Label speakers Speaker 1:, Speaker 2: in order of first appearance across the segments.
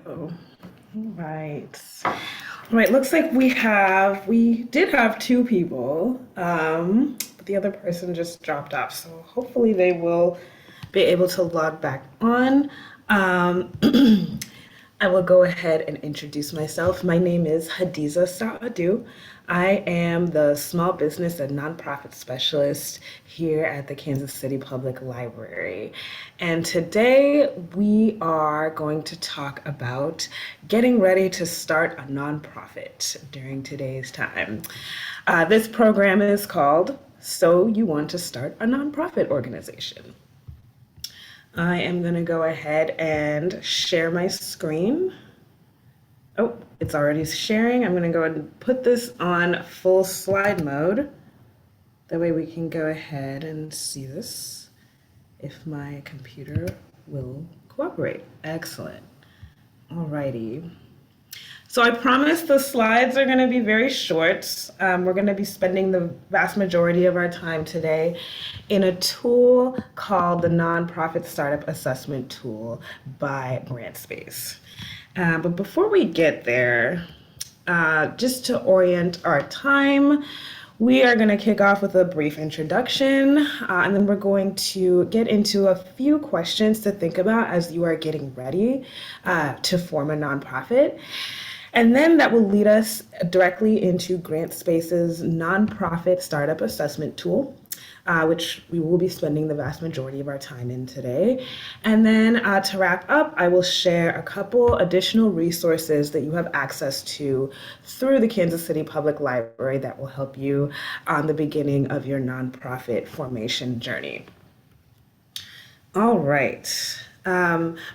Speaker 1: All right. All right, looks like we did have two people, but the other person just dropped off. So hopefully they will be able to log back on. Um, I will go ahead and introduce myself. My name is Hadiza Sa-Aadu. I am the small business and nonprofit specialist here at the Kansas City Public Library. And today we are going to talk about getting ready to start a nonprofit during today's time. This program is called So You Want to Start a Nonprofit Organization. I am going to go ahead and share my screen. Oh, it's already sharing. I'm going to go ahead and put this on full slide mode. That way we can go ahead and see this if my computer will cooperate. Excellent. Alrighty. So I promise the slides are going to be very short. We're going to be spending the vast majority of our time today in a tool called the Nonprofit Startup Assessment Tool by Grantspace. But before we get there, just to orient our time, we are going to kick off with a brief introduction, and then we're going to get into a few questions to think about as you are getting ready to form a nonprofit. And then that will lead us directly into Grantspace's Nonprofit Startup Assessment Tool, which we will be spending the vast majority of our time in today. And then to wrap up, I will share a couple additional resources that you have access to through the Kansas City Public Library that will help you on the beginning of your nonprofit formation journey. All right.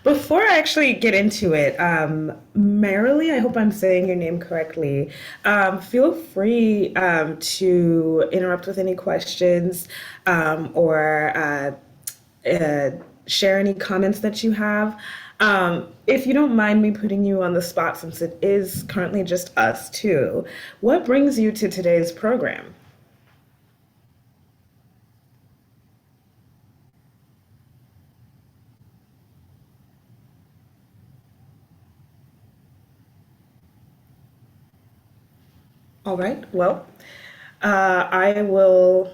Speaker 1: Before I actually get into it, Marilee, I hope I'm saying your name correctly. Feel free to interrupt with any questions or share any comments that you have. If you don't mind me putting you on the spot, since it is currently just us two, what brings you to today's program? All right, well, I will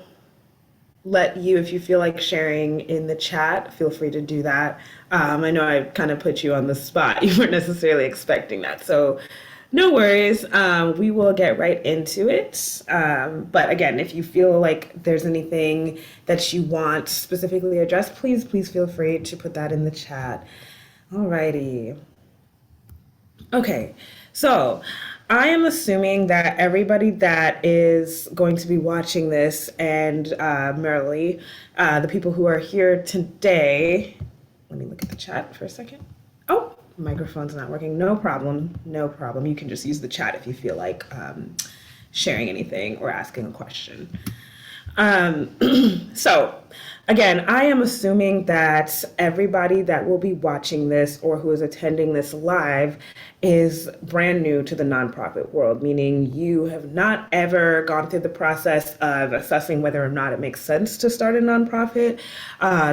Speaker 1: let you, if you feel like sharing in the chat, feel free to do that. I know I kind of put you on the spot. You weren't necessarily expecting that. So no worries. We will get right into it. But again, if you feel like there's anything that you want specifically addressed, please feel free to put that in the chat. All righty. Okay, so I am assuming that everybody that is going to be watching this and Marilee, the people who are here today, let me look at the chat for a second. Oh, microphone's not working. No problem. No problem. You can just use the chat if you feel like sharing anything or asking a question. So again, I am assuming that everybody that will be watching this or who is attending this live is brand new to the nonprofit world, meaning you have not ever gone through the process of assessing whether or not it makes sense to start a nonprofit,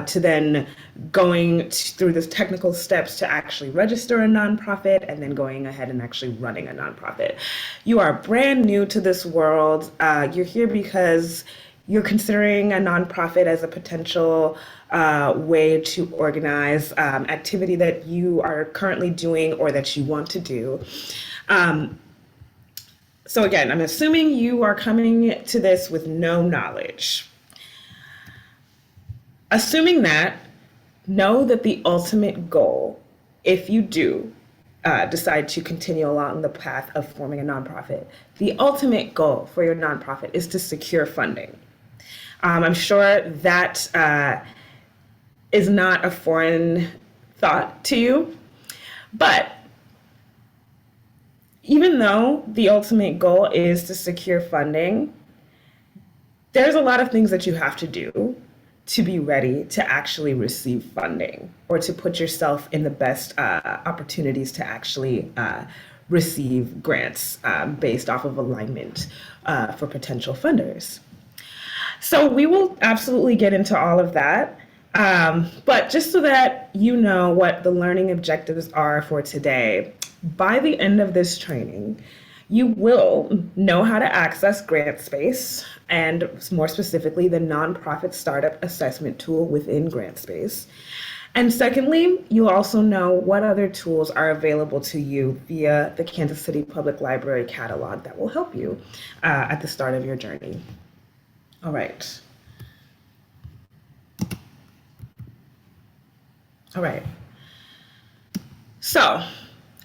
Speaker 1: to then going through the technical steps to actually register a nonprofit, and then going ahead and actually running a nonprofit. You are brand new to this world. You're here because you're considering a nonprofit as a potential way to organize activity that you are currently doing or that you want to do. So again, I'm assuming you are coming to this with no knowledge. Assuming that, know that the ultimate goal, if you do decide to continue along the path of forming a nonprofit, the ultimate goal for your nonprofit is to secure funding. I'm sure that is not a foreign thought to you, but even though the ultimate goal is to secure funding, there's a lot of things that you have to do to be ready to actually receive funding or to put yourself in the best opportunities to actually receive grants based off of alignment for potential funders. So we will absolutely get into all of that. But just so that you know what the learning objectives are for today, by the end of this training, you will know how to access Grantspace and more specifically the nonprofit startup assessment tool within Grantspace. And secondly, you'll also know what other tools are available to you via the Kansas City Public Library catalog that will help you at the start of your journey. All right. All right. So,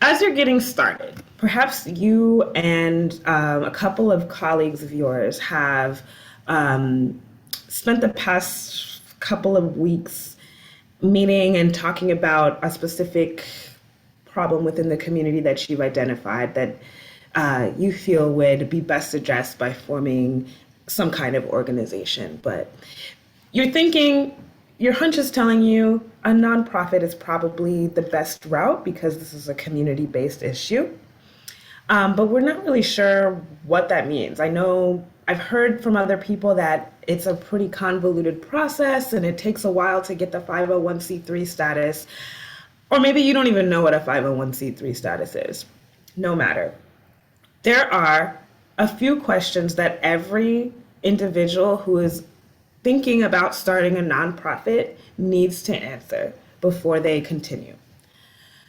Speaker 1: as you're getting started, perhaps you and a couple of colleagues of yours have spent the past couple of weeks meeting and talking about a specific problem within the community that you've identified that you feel would be best addressed by forming some kind of organization. But you're thinking, your hunch is telling you a nonprofit is probably the best route because this is a community-based issue. But we're not really sure what that means. I know I've heard from other people that it's a pretty convoluted process and it takes a while to get the 501c3 status. Or maybe you don't even know what a 501c3 status is. No matter. There are a few questions that every individual who is thinking about starting a nonprofit needs to answer before they continue.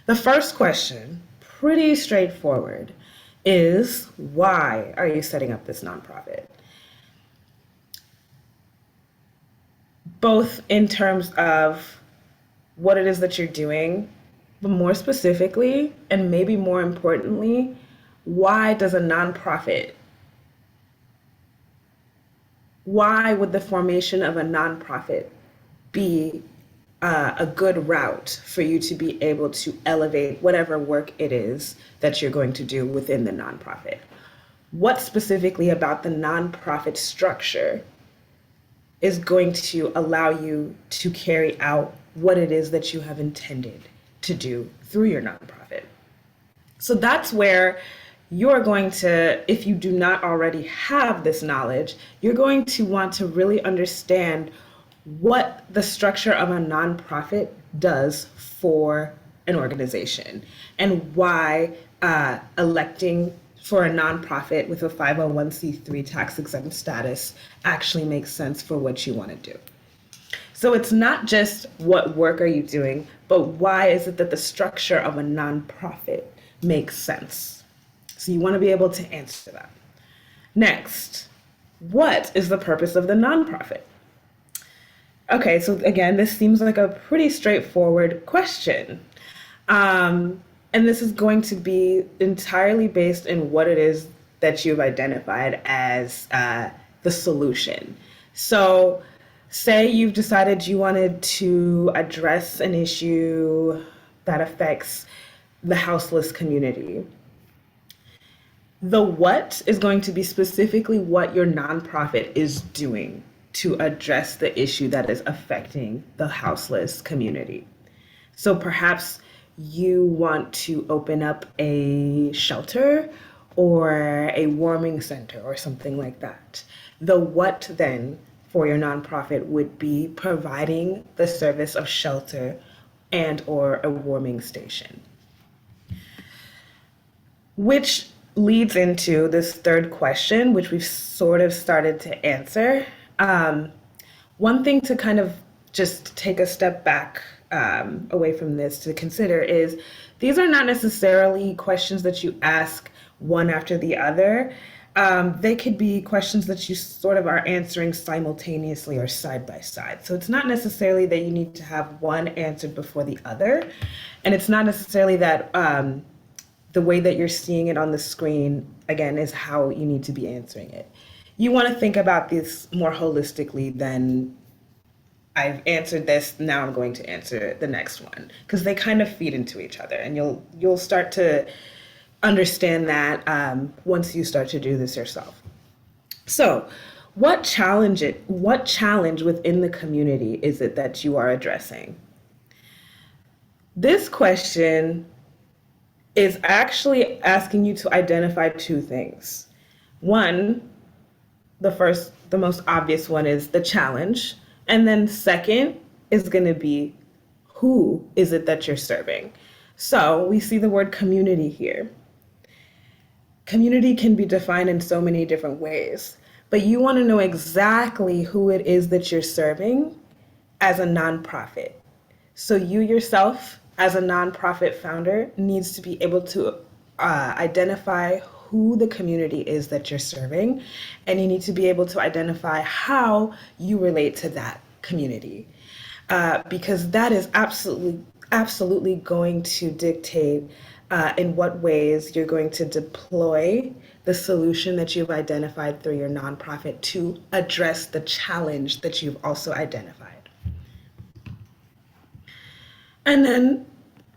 Speaker 1: The first question, pretty straightforward, is why are you setting up this nonprofit? Both in terms of what it is that you're doing, but more specifically, and maybe more importantly, why does a nonprofit, why would the formation of a nonprofit be a good route for you to be able to elevate whatever work it is that you're going to do within the nonprofit? What specifically about the nonprofit structure is going to allow you to carry out what it is that you have intended to do through your nonprofit? So that's where you're going to, if you do not already have this knowledge, you're going to want to really understand what the structure of a nonprofit does for an organization and why electing for a nonprofit with a 501c3 tax exempt status actually makes sense for what you want to do. So it's not just what work are you doing, but why is it that the structure of a nonprofit makes sense? So you want to be able to answer that. Next, what is the purpose of the nonprofit? Okay, so again, this seems like a pretty straightforward question. And this is going to be entirely based in what it is that you've identified as the solution. So say you've decided you wanted to address an issue that affects the houseless community. The what is going to be specifically what your nonprofit is doing to address the issue that is affecting the houseless community. So perhaps you want to open up a shelter or a warming center or something like that. The what then for your nonprofit would be providing the service of shelter and or a warming station. Which leads into this third question, which we've sort of started to answer. One thing to kind of just take a step back away from this to consider is these are not necessarily questions that you ask one after the other. They could be questions that you sort of are answering simultaneously or side by side. So it's not necessarily that you need to have one answered before the other. And it's not necessarily that the way that you're seeing it on the screen, again, is how you need to be answering it. You want to think about this more holistically than I've answered this, now I'm going to answer the next one, because they kind of feed into each other, and you'll start to understand that once you start to do this yourself. So, what challenge within the community is it that you are addressing? This question is actually asking you to identify two things. One, the most obvious one is the challenge. And then second, is going to be who is it that you're serving. So we see the word community here. Community can be defined in so many different ways, but you want to know exactly who it is that you're serving as a nonprofit. So you yourself, as a nonprofit founder, needs to be able to identify who the community is that you're serving, and you need to be able to identify how you relate to that community, because that is absolutely going to dictate in what ways you're going to deploy the solution that you've identified through your nonprofit to address the challenge that you've also identified. And then,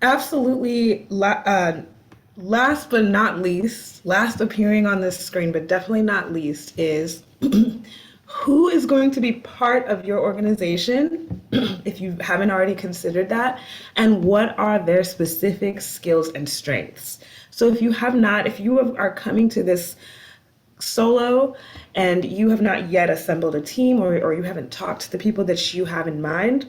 Speaker 1: absolutely, last but not least, last appearing on this screen, but definitely not least, is who is going to be part of your organization, if you haven't already considered that, and what are their specific skills and strengths. So if you have not, if you are coming to this solo and you have not yet assembled a team, or you haven't talked to the people that you have in mind,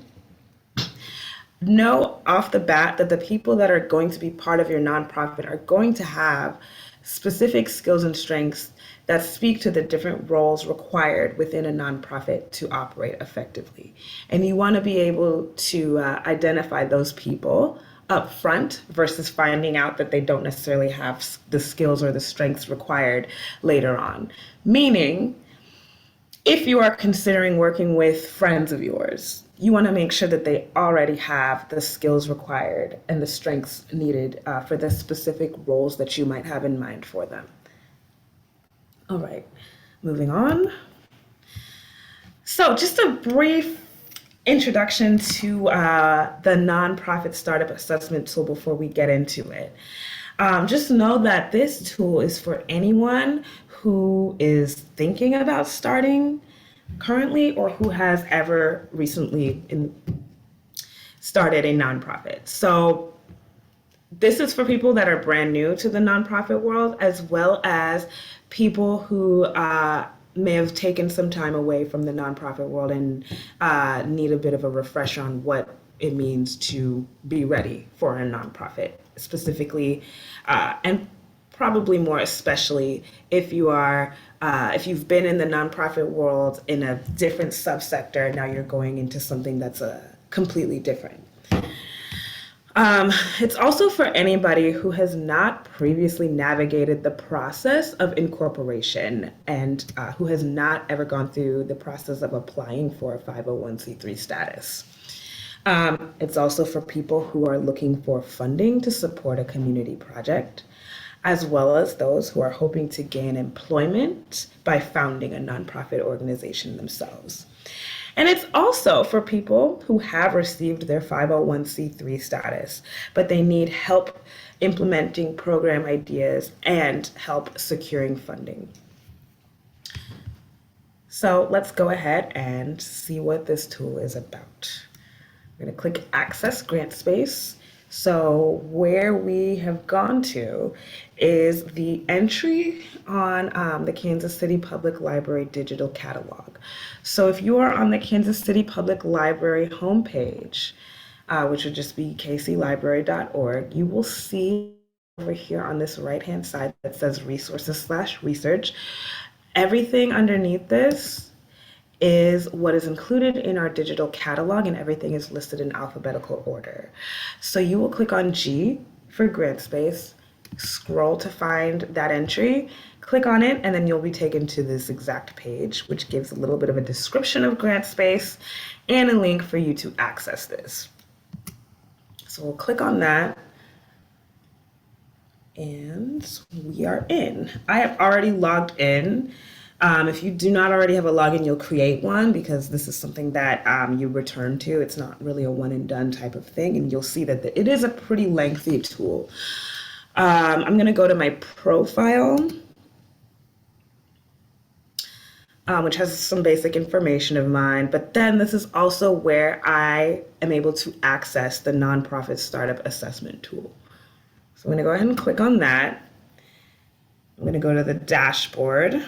Speaker 1: know off the bat that the people that are going to be part of your nonprofit are going to have specific skills and strengths that speak to the different roles required within a nonprofit to operate effectively. And you want to be able to identify those people up front versus finding out that they don't necessarily have the skills or the strengths required later on. Meaning, if you are considering working with friends of yours, you want to make sure that they already have the skills required and the strengths needed for the specific roles that you might have in mind for them. All right, moving on. So just a brief introduction to the nonprofit startup assessment tool before we get into it. Just know that this tool is for anyone who is thinking about starting currently or who has ever recently started a nonprofit. So this is for people that are brand new to the nonprofit world, as well as people who may have taken some time away from the nonprofit world and need a bit of a refresher on what it means to be ready for a nonprofit, specifically, and probably more especially if you are if you've been in the nonprofit world in a different subsector, now you're going into something that's completely different. It's also for anybody who has not previously navigated the process of incorporation and who has not ever gone through the process of applying for a 501c3 status. It's also for people who are looking for funding to support a community project, as well as those who are hoping to gain employment by founding a nonprofit organization themselves. And it's also for people who have received their 501c3 status, but they need help implementing program ideas and help securing funding. So let's go ahead and see what this tool is about. We're going to click Access Grantspace. So where we have gone to is the entry on the Kansas City Public Library digital catalog. So if you are on the Kansas City Public Library homepage, which would just be kclibrary.org, you will see over here on this right-hand side that says resources/research. Everything underneath this is what is included in our digital catalog, and everything is listed in alphabetical order. So you will click on G for Grantspace, scroll to find that entry, click on it, and then you'll be taken to this exact page, which gives a little bit of a description of Grantspace and a link for you to access this. So we'll click on that, and we are in. I have already logged in. If you do not already have a login, you'll create one because this is something that you return to. It's not really a one and done type of thing, and you'll see that it is a pretty lengthy tool. I'm going to go to my profile, which has some basic information of mine, but then this is also where I am able to access the nonprofit startup assessment tool. So I'm going to go ahead and click on that. I'm going to go to the dashboard.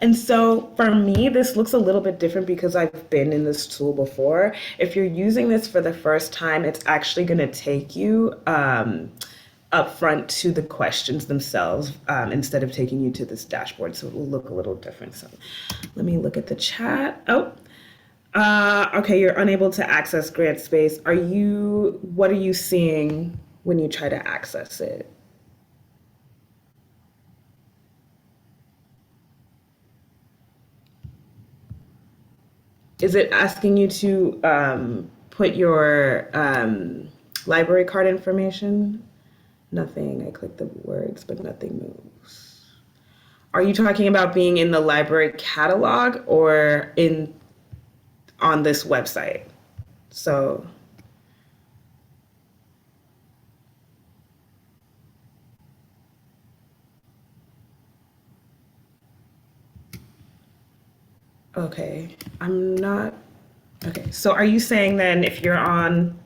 Speaker 1: And so for me, this looks a little bit different because I've been in this tool before. If you're using this for the first time, it's actually going to take you up front to the questions themselves instead of taking you to this dashboard. So it will look a little different. So let me look at the chat. Oh, okay, you're unable to access Grantspace. What are you seeing when you try to access it? Is it asking you to put your library card information? Nothing. I click the words, but nothing moves. Are you talking about being in the library catalog or on this website? So, okay, I'm not. Okay, so are you saying then if you're on,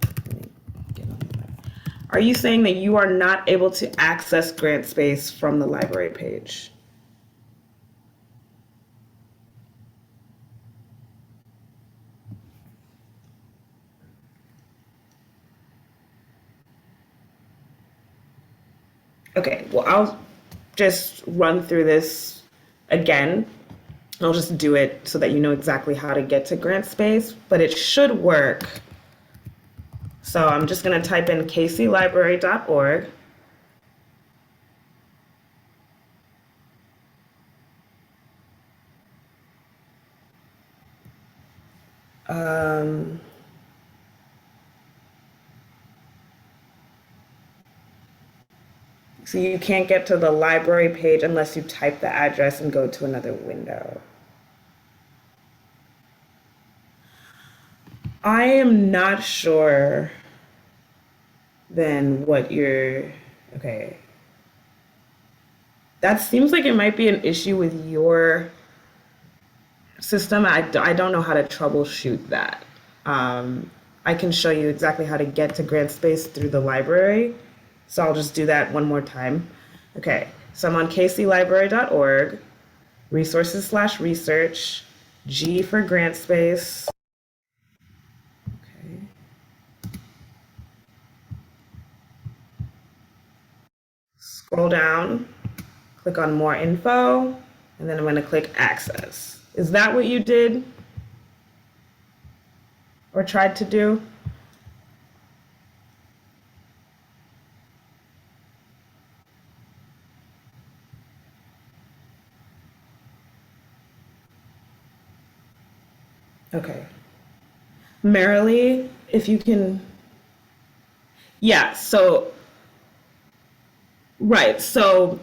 Speaker 1: are you saying that you are not able to access Grantspace from the library page? Okay, well, I'll just run through this again. I'll just do it so that you know exactly how to get to Grantspace, but it should work. So I'm just going to type in kclibrary.org. So you can't get to the library page unless you type the address and go to another window. I am not sure then what you're, okay. That seems like it might be an issue with your system. I don't know how to troubleshoot that. I can show you exactly how to get to Grantspace through the library. So I'll just do that one more time. Okay, so I'm on kclibrary.org, resources/research, G for Grantspace. Okay. Scroll down, click on more info, and then I'm going to click access. Is that what you did or tried to do? Okay. Merrily, if you can, yeah, so, right. So,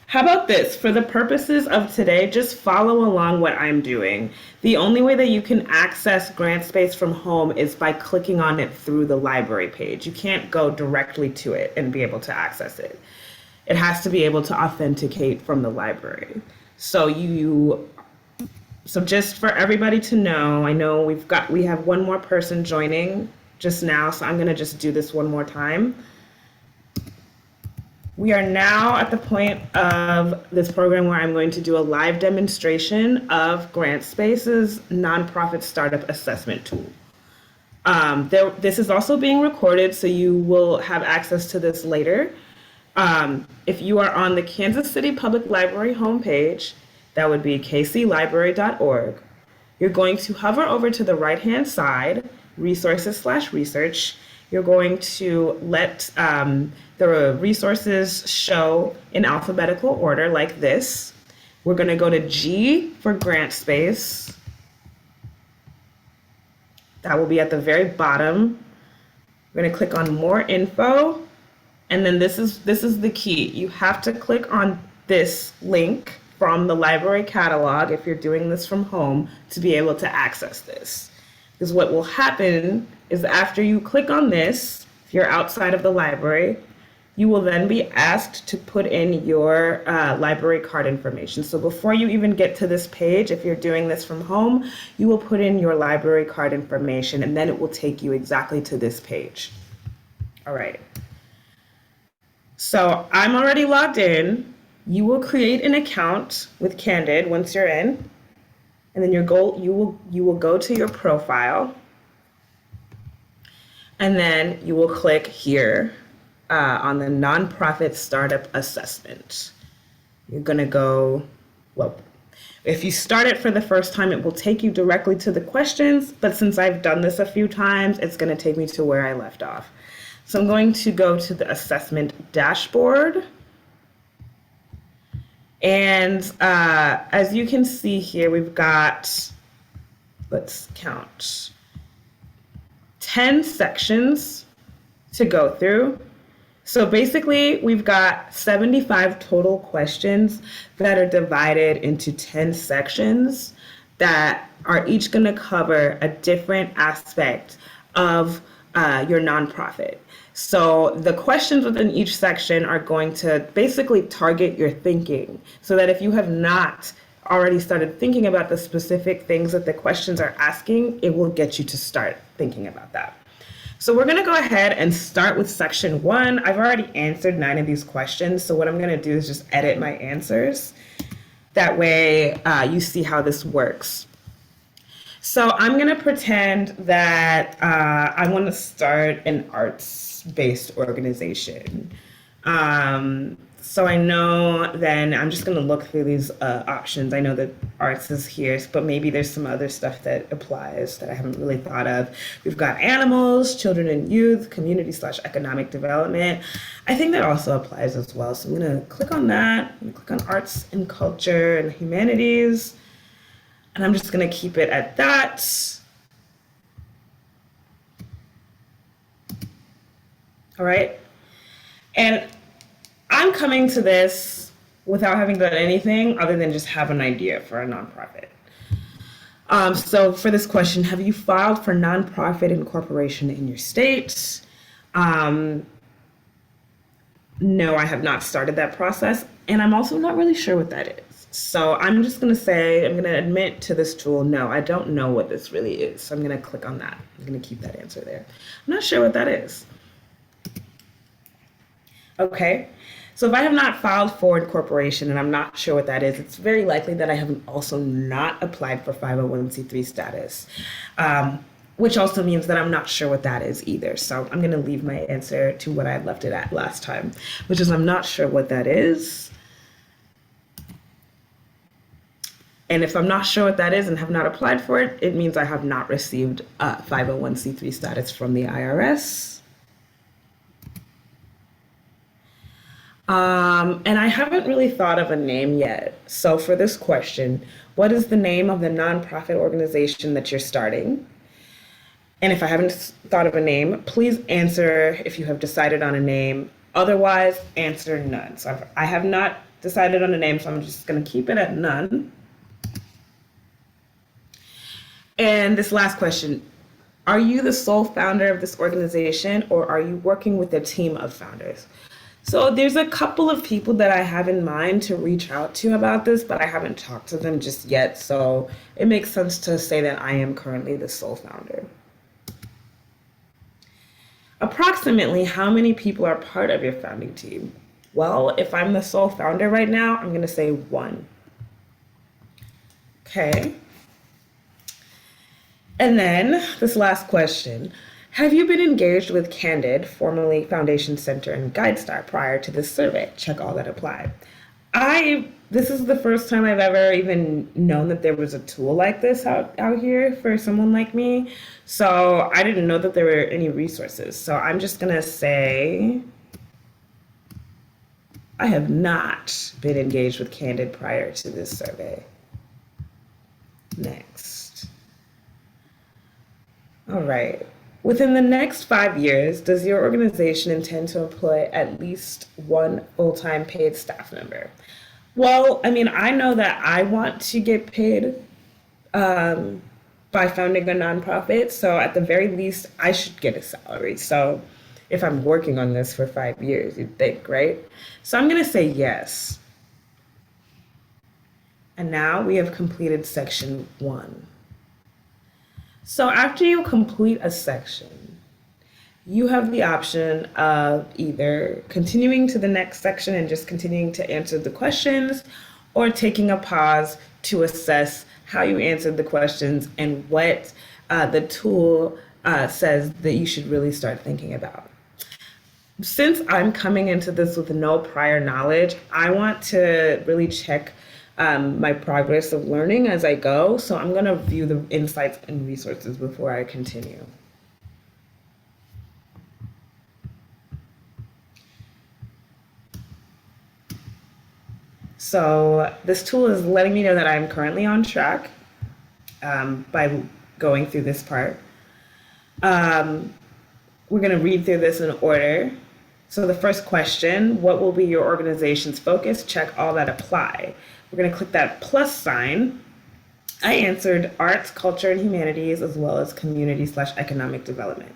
Speaker 1: how about this? For the purposes of today, just follow along what I'm doing. The only way that you can access Grantspace from home is by clicking on it through the library page. You can't go directly to it and be able to access it. It has to be able to authenticate from the library. So so just for everybody to know, I know we have one more person joining just now, so I'm going to just do this one more time. We are now at the point of this program where I'm going to do a live demonstration of Grantspace's nonprofit startup assessment tool. This is also being recorded, so you will have access to this later. If you are on the Kansas City Public Library homepage, that would be kclibrary.org. You're going to hover over to the right-hand side, resources/research. You're going to let the resources show in alphabetical order like this. We're going to go to G for Grantspace. That will be at the very bottom. We're going to click on more info. And then this is the key. You have to click on this link from the library catalog if you're doing this from home to be able to access this. Because what will happen is after you click on this, if you're outside of the library, you will then be asked to put in your library card information. So before you even get to this page, if you're doing this from home, you will put in your library card information and then it will take you exactly to this page. All right. So I'm already logged in. you will create an account with Candid once you're in, and then you will go to your profile, and then you will click here on the nonprofit startup assessment. You're gonna go, well, if you start it for the first time, it will take you directly to the questions, but since I've done this a few times, it's gonna take me to where I left off. So I'm going to go to the assessment dashboard. And as you can see here, we've got, let's count, 10 sections to go through. So basically, we've got 75 total questions that are divided into 10 sections that are each going to cover a different aspect of your nonprofit. So the questions within each section are going to basically target your thinking, so that if you have not already started thinking about the specific things that the questions are asking, it will get you to start thinking about that. So we're going to go ahead and start with section 1. I've already answered 9 of these questions, so what I'm going to do is just edit my answers. That way you see how this works. So I'm going to pretend that I want to start an arts-based organization. So I know then I'm just going to look through these options. I know that arts is here, but maybe there's some other stuff that applies that I haven't really thought of. We've got animals, children and youth, community/economic development. I think that also applies as well. So I'm going to click on that. I'm going to click on arts and culture and humanities. And I'm just going to keep it at that. All right. And I'm coming to this without having done anything other than just have an idea for a nonprofit. So for this question, have you filed for nonprofit incorporation in your state? No, I have not started that process. And I'm also not really sure what that is. So I'm just going to say, I'm going to admit to this tool, no, I don't know what this really is. So I'm going to click on that. I'm going to keep that answer there. I'm not sure what that is. Okay. So if I have not filed for incorporation and I'm not sure what that is, it's very likely that I have also not applied for 501c3 status, which also means that I'm not sure what that is either. So I'm going to leave my answer to what I left it at last time, which is I'm not sure what that is. And if I'm not sure what that is and have not applied for it, it means I have not received 501c3 status from the IRS. And I haven't really thought of a name yet. So for this question, what is the name of the nonprofit organization that you're starting? And if I haven't thought of a name, please answer if you have decided on a name. Otherwise, answer none. So I have not decided on a name, so I'm just going to keep it at none. And this last question, are you the sole founder of this organization or are you working with a team of founders? So there's a couple of people that I have in mind to reach out to about this, but I haven't talked to them just yet. So it makes sense to say that I am currently the sole founder. Approximately how many people are part of your founding team? Well, if I'm the sole founder right now, I'm going to say 1. Okay. And then this last question, have you been engaged with Candid, formerly Foundation Center and GuideStar, prior to this survey? Check all that apply. This is the first time I've ever even known that there was a tool like this out here for someone like me. So I didn't know that there were any resources. So I'm just gonna say, I have not been engaged with Candid prior to this survey. Next. All right. Within the next 5 years, does your organization intend to employ at least 1 full-time paid staff member? Well, I mean, I know that I want to get paid by founding a nonprofit. So at the very least, I should get a salary. So if I'm working on this for 5 years, you'd think, right? So I'm going to say yes. And now we have completed section 1. So after you complete a section, you have the option of either continuing to the next section and just continuing to answer the questions, or taking a pause to assess how you answered the questions and what the tool says that you should really start thinking about. Since I'm coming into this with no prior knowledge, I want to really check my progress of learning as I go. So I'm going to view the insights and resources before I continue. So this tool is letting me know that I'm currently on track by going through this part. We're going to read through this in order. So the first question, what will be your organization's focus? Check all that apply. We're going to click that plus sign. I answered arts, culture, and humanities, as well as community/economic development.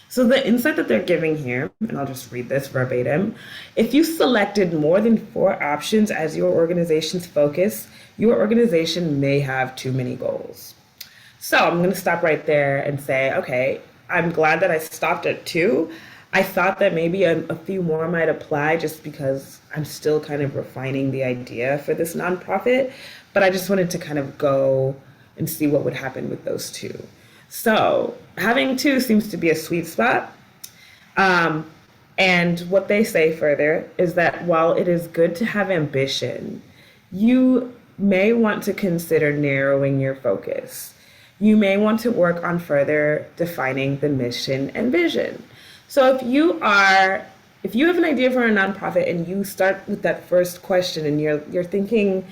Speaker 1: So the insight that they're giving here, and I'll just read this verbatim, if you selected more than 4 options as your organization's focus, your organization may have too many goals. So I'm going to stop right there and say, okay, I'm glad that I stopped at 2. I thought that maybe a few more might apply just because I'm still kind of refining the idea for this nonprofit, but I just wanted to kind of go and see what would happen with those 2. So having 2 seems to be a sweet spot. And what they say further is that while it is good to have ambition, you may want to consider narrowing your focus. You may want to work on further defining the mission and vision. So if you have an idea for a nonprofit and you start with that first question and you're thinking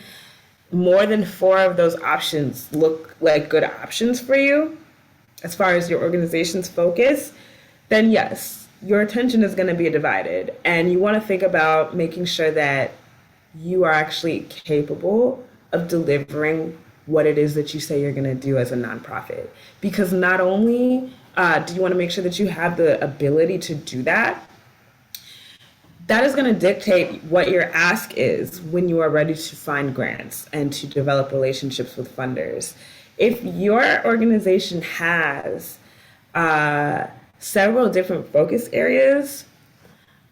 Speaker 1: more than 4 of those options look like good options for you as far as your organization's focus, then yes, your attention is going to be divided. And you want to think about making sure that you are actually capable of delivering what it is that you say you're going to do as a nonprofit. Because not only do you want to make sure that you have the ability to do that, that is going to dictate what your ask is when you are ready to find grants and to develop relationships with funders. If your organization has several different focus areas,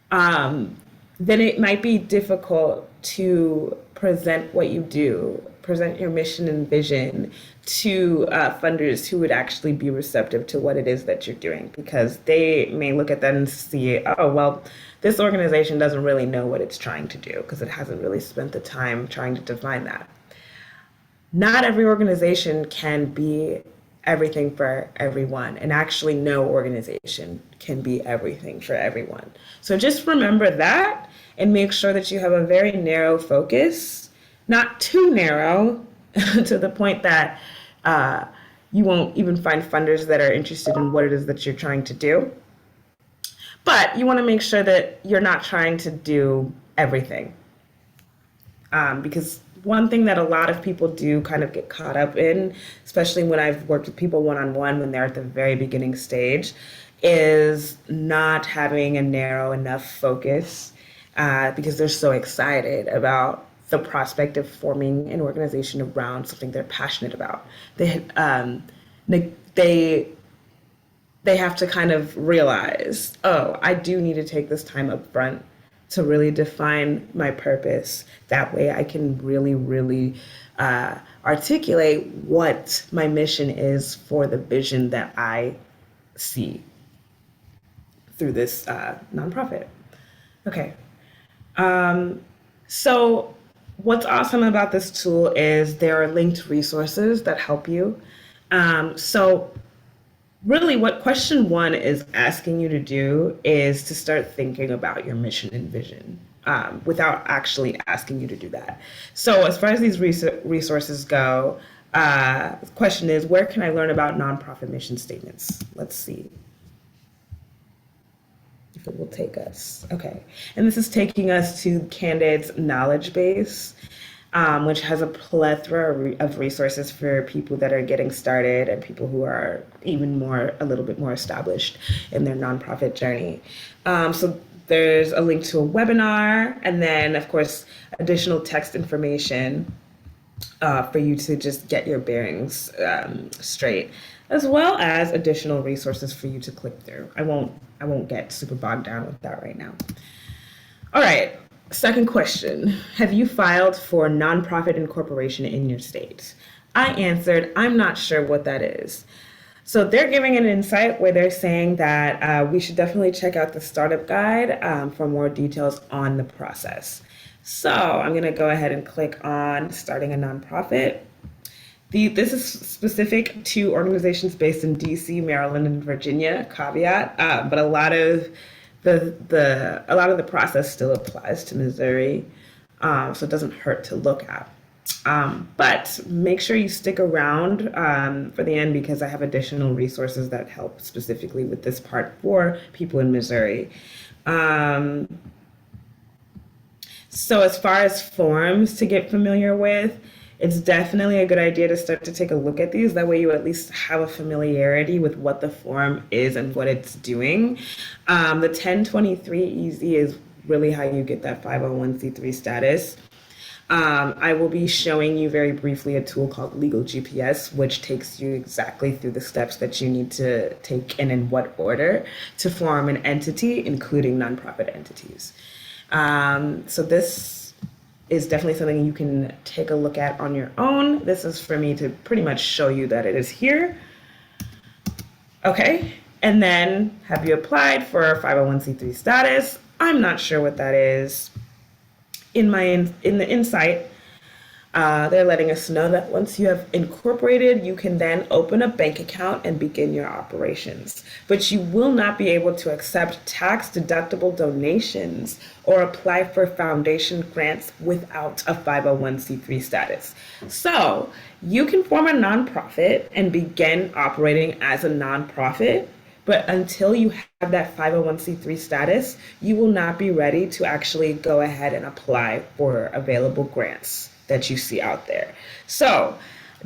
Speaker 1: then it might be difficult to present what you do, present your mission and vision to funders who would actually be receptive to what it is that you're doing, because they may look at that and see, oh, well, this organization doesn't really know what it's trying to do because it hasn't really spent the time trying to define that. Not every organization can be everything for everyone, and actually no organization can be everything for everyone. So just remember that and make sure that you have a very narrow focus, not too narrow to the point that you won't even find funders that are interested in what it is that you're trying to do. But you want to make sure that you're not trying to do everything. Because one thing that a lot of people do kind of get caught up in, especially when I've worked with people one-on-one when they're at the very beginning stage, is not having a narrow enough focus because they're so excited about the prospect of forming an organization around something they're passionate about. They have to kind of realize, oh, I do need to take this time up front to really define my purpose. That way I can really, really articulate what my mission is for the vision that I see through this nonprofit. Okay. So what's awesome about this tool is there are linked resources that help you. So really what question 1 is asking you to do is to start thinking about your mission and vision without actually asking you to do that. So as far as these resources go, the question is, where can I learn about nonprofit mission statements? Let's see if it will take us. Okay, and this is taking us to Candid's knowledge base, which has a plethora of resources for people that are getting started and people who are even a little bit more established in their nonprofit journey. So there's a link to a webinar, and then of course, additional text information for you to just get your bearings straight. as well as additional resources for you to click through. I won't get super bogged down with that right now. All right, second question. Have you filed for nonprofit incorporation in your state? I answered, I'm not sure what that is. So they're giving an insight where they're saying that we should definitely check out the startup guide for more details on the process. So I'm going to go ahead and click on starting a nonprofit. This is specific to organizations based in DC, Maryland, and Virginia, caveat, but a lot of the process still applies to Missouri, so it doesn't hurt to look at. But make sure you stick around for the end because I have additional resources that help specifically with this part for people in Missouri. So as far as forms to get familiar with, it's definitely a good idea to start to take a look at these. That way you at least have a familiarity with what the form is and what it's doing. The 1023 EZ is really how you get that 501c3 status. I will be showing you very briefly a tool called LegalGPS, which takes you exactly through the steps that you need to take and in what order to form an entity, including nonprofit entities. So this is definitely something you can take a look at on your own. This is for me to pretty much show you that it is here. Okay, and then have you applied for a 501c3 status? I'm not sure what that is. In the insight, they're letting us know that once you have incorporated, you can then open a bank account and begin your operations. But you will not be able to accept tax-deductible donations or apply for foundation grants without a 501c3 status. So you can form a nonprofit and begin operating as a nonprofit, but until you have that 501c3 status, you will not be ready to actually go ahead and apply for available grants that you see out there. So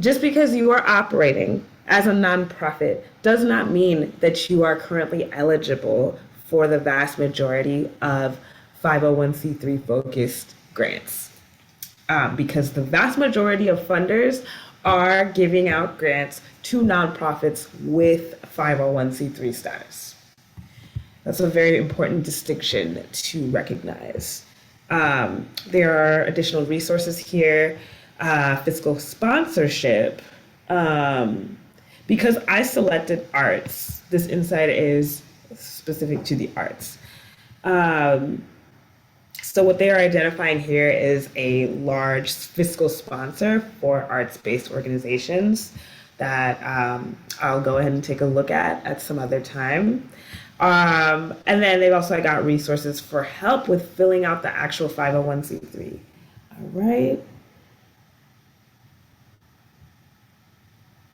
Speaker 1: just because you are operating as a nonprofit does not mean that you are currently eligible for the vast majority of 501c3 focused grants, because the vast majority of funders are giving out grants to nonprofits with 501c3 status. That's a very important distinction to recognize. There are additional resources here, fiscal sponsorship. Because I selected arts, this insight is specific to the arts. So what they are identifying here is a large fiscal sponsor for arts-based organizations that I'll go ahead and take a look at some other time. And then they've also got resources for help with filling out the actual 501c3. All right.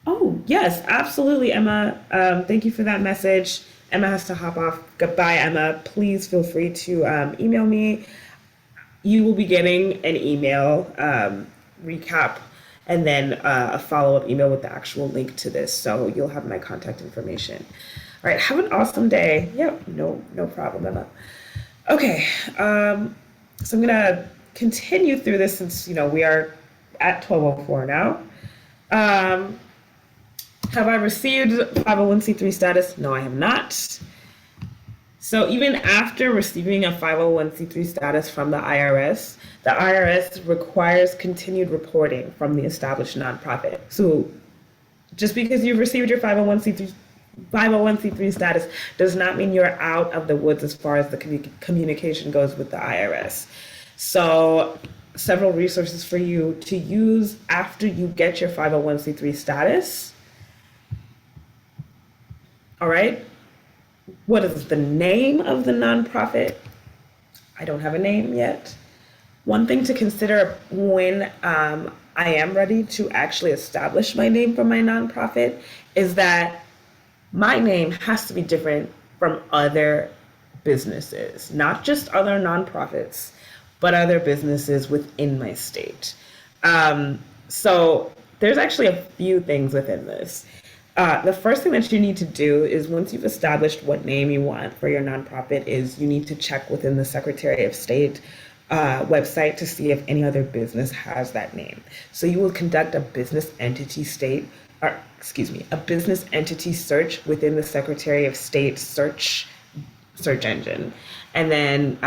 Speaker 1: Oh, yes, absolutely, Emma. Thank you for that message. Emma has to hop off. Goodbye, Emma. Please feel free to email me. You will be getting an email recap and then a follow-up email with the actual link to this. So you'll have my contact information. All right, have an awesome day. Yep, no problem, Emma. Okay, so I'm gonna continue through this since we are at 12:04 now. Have I received 501c3 status? No, I have not. So even after receiving a 501c3 status from the IRS requires continued reporting from the established nonprofit. So just because you've received your 501c3 status does not mean you're out of the woods as far as the communication goes with the IRS. So several resources for you to use after you get your 501c3 status. All right. What is the name of the nonprofit? I don't have a name yet. One thing to consider when I am ready to actually establish my name for my nonprofit is that my name has to be different from other businesses, not just other nonprofits, but other businesses within my state. So there's actually a few things within this. The first thing that you need to do is once you've established what name you want for your nonprofit is you need to check within the Secretary of State website to see if any other business has that name. So you will conduct a business entity state a business entity search within the Secretary of State search engine, and then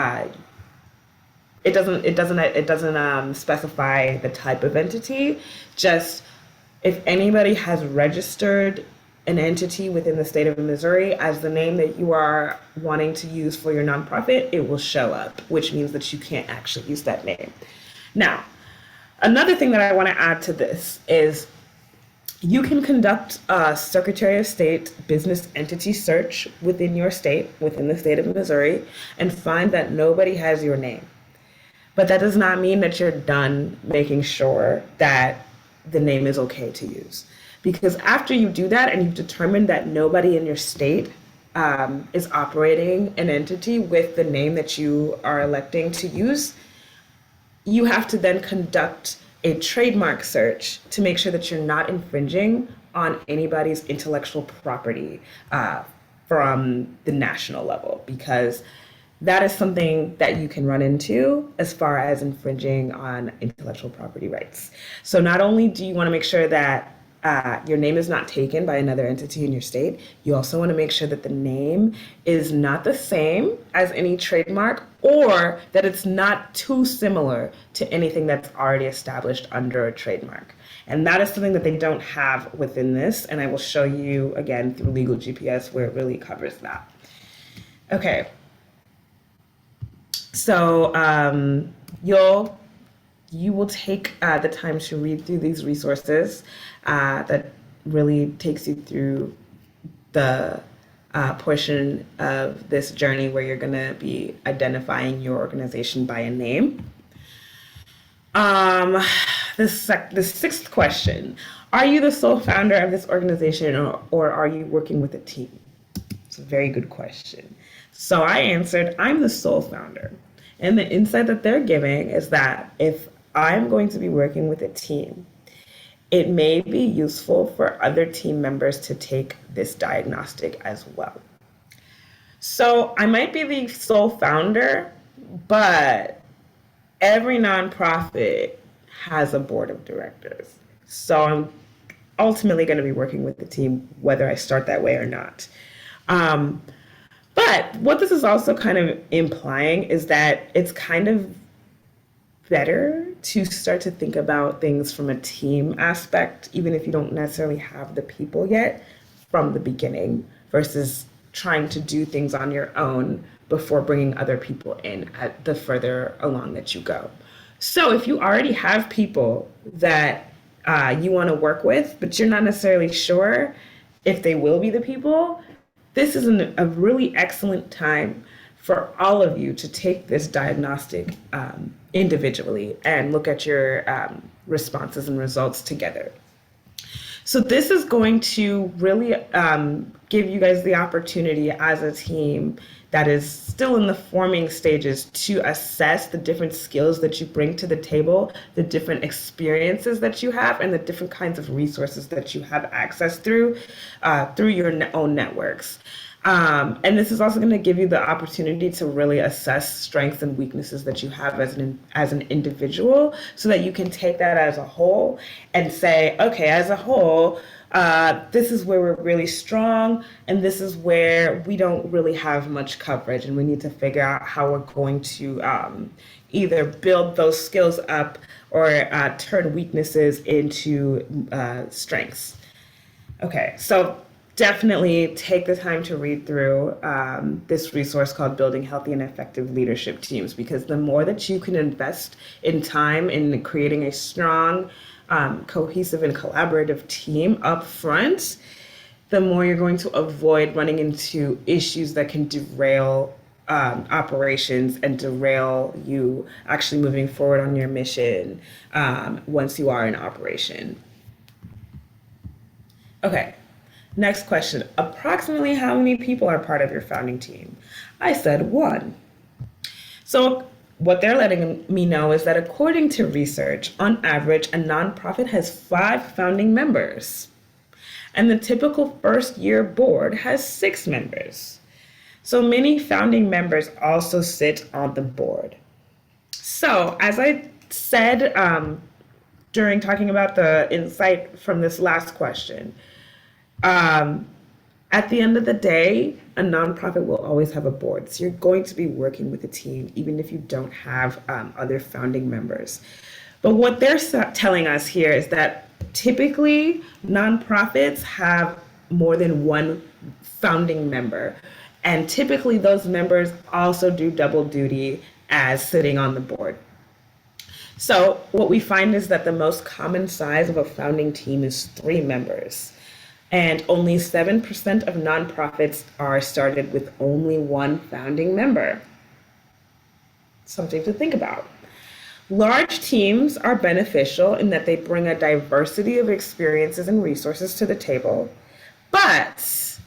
Speaker 1: it doesn't specify the type of entity. Just if anybody has registered an entity within the state of Missouri as the name that you are wanting to use for your nonprofit, it will show up, which means that you can't actually use that name. Now, another thing that I want to add to this is you can conduct a Secretary of State business entity search within your state, within the state of Missouri, and find that nobody has your name. But that does not mean that you're done making sure that the name is okay to use. Because after you do that and you've determined that nobody in your state is operating an entity with the name that you are electing to use, you have to then conduct a trademark search to make sure that you're not infringing on anybody's intellectual property from the national level, because that is something that you can run into as far as infringing on intellectual property rights. So not only do you want to make sure that your name is not taken by another entity in your state, you also want to make sure that the name is not the same as any trademark, or that it's not too similar to anything that's already established under a trademark. And that is something that they don't have within this, and I will show you again through LegalGPS where it really covers that. Okay. So you will take the time to read through these resources that really takes you through the portion of this journey where you're going to be identifying your organization by a name. The sixth question: are you the sole founder of this organization, or are you working with a team? It's a very good question. So I answered, I'm the sole founder. And the insight that they're giving is that if I'm going to be working with a team, it may be useful for other team members to take this diagnostic as well. So I might be the sole founder, but every nonprofit has a board of directors. So I'm ultimately going to be working with the team, whether I start that way or not. But what this is also kind of implying is that it's kind of better to start to think about things from a team aspect, even if you don't necessarily have the people yet, from the beginning, versus trying to do things on your own before bringing other people in at the further along that you go. So if you already have people that you want to work with, but you're not necessarily sure if they will be the people, this is a really excellent time for all of you to take this diagnostic individually and look at your responses and results together. So this is going to really give you guys the opportunity as a team that is still in the forming stages to assess the different skills that you bring to the table, the different experiences that you have, and the different kinds of resources that you have access through your own networks. And this is also going to give you the opportunity to really assess strengths and weaknesses that you have as an individual, so that you can take that as a whole and say, okay, as a whole, this is where we're really strong, and this is where we don't really have much coverage, and we need to figure out how we're going to either build those skills up or turn weaknesses into strengths. Okay, so definitely take the time to read through this resource called Building Healthy and Effective Leadership Teams, because the more that you can invest in time in creating a strong, cohesive and collaborative team up front, the more you're going to avoid running into issues that can derail operations and derail you actually moving forward on your mission once you are in operation. Okay. Next question. Approximately how many people are part of your founding team? I said 1. So what they're letting me know is that according to research, on average, a nonprofit has 5 founding members. And the typical first-year board has 6 members. So many founding members also sit on the board. So as I said during talking about the insight from this last question. At the end of the day, a nonprofit will always have a board. So you're going to be working with a team, even if you don't have other founding members. But what they're telling us here is that typically nonprofits have more than one founding member. And typically those members also do double duty as sitting on the board. So what we find is that the most common size of a founding team is 3 members. And only 7% of nonprofits are started with only one founding member. Something to think about. Large teams are beneficial in that they bring a diversity of experiences and resources to the table. But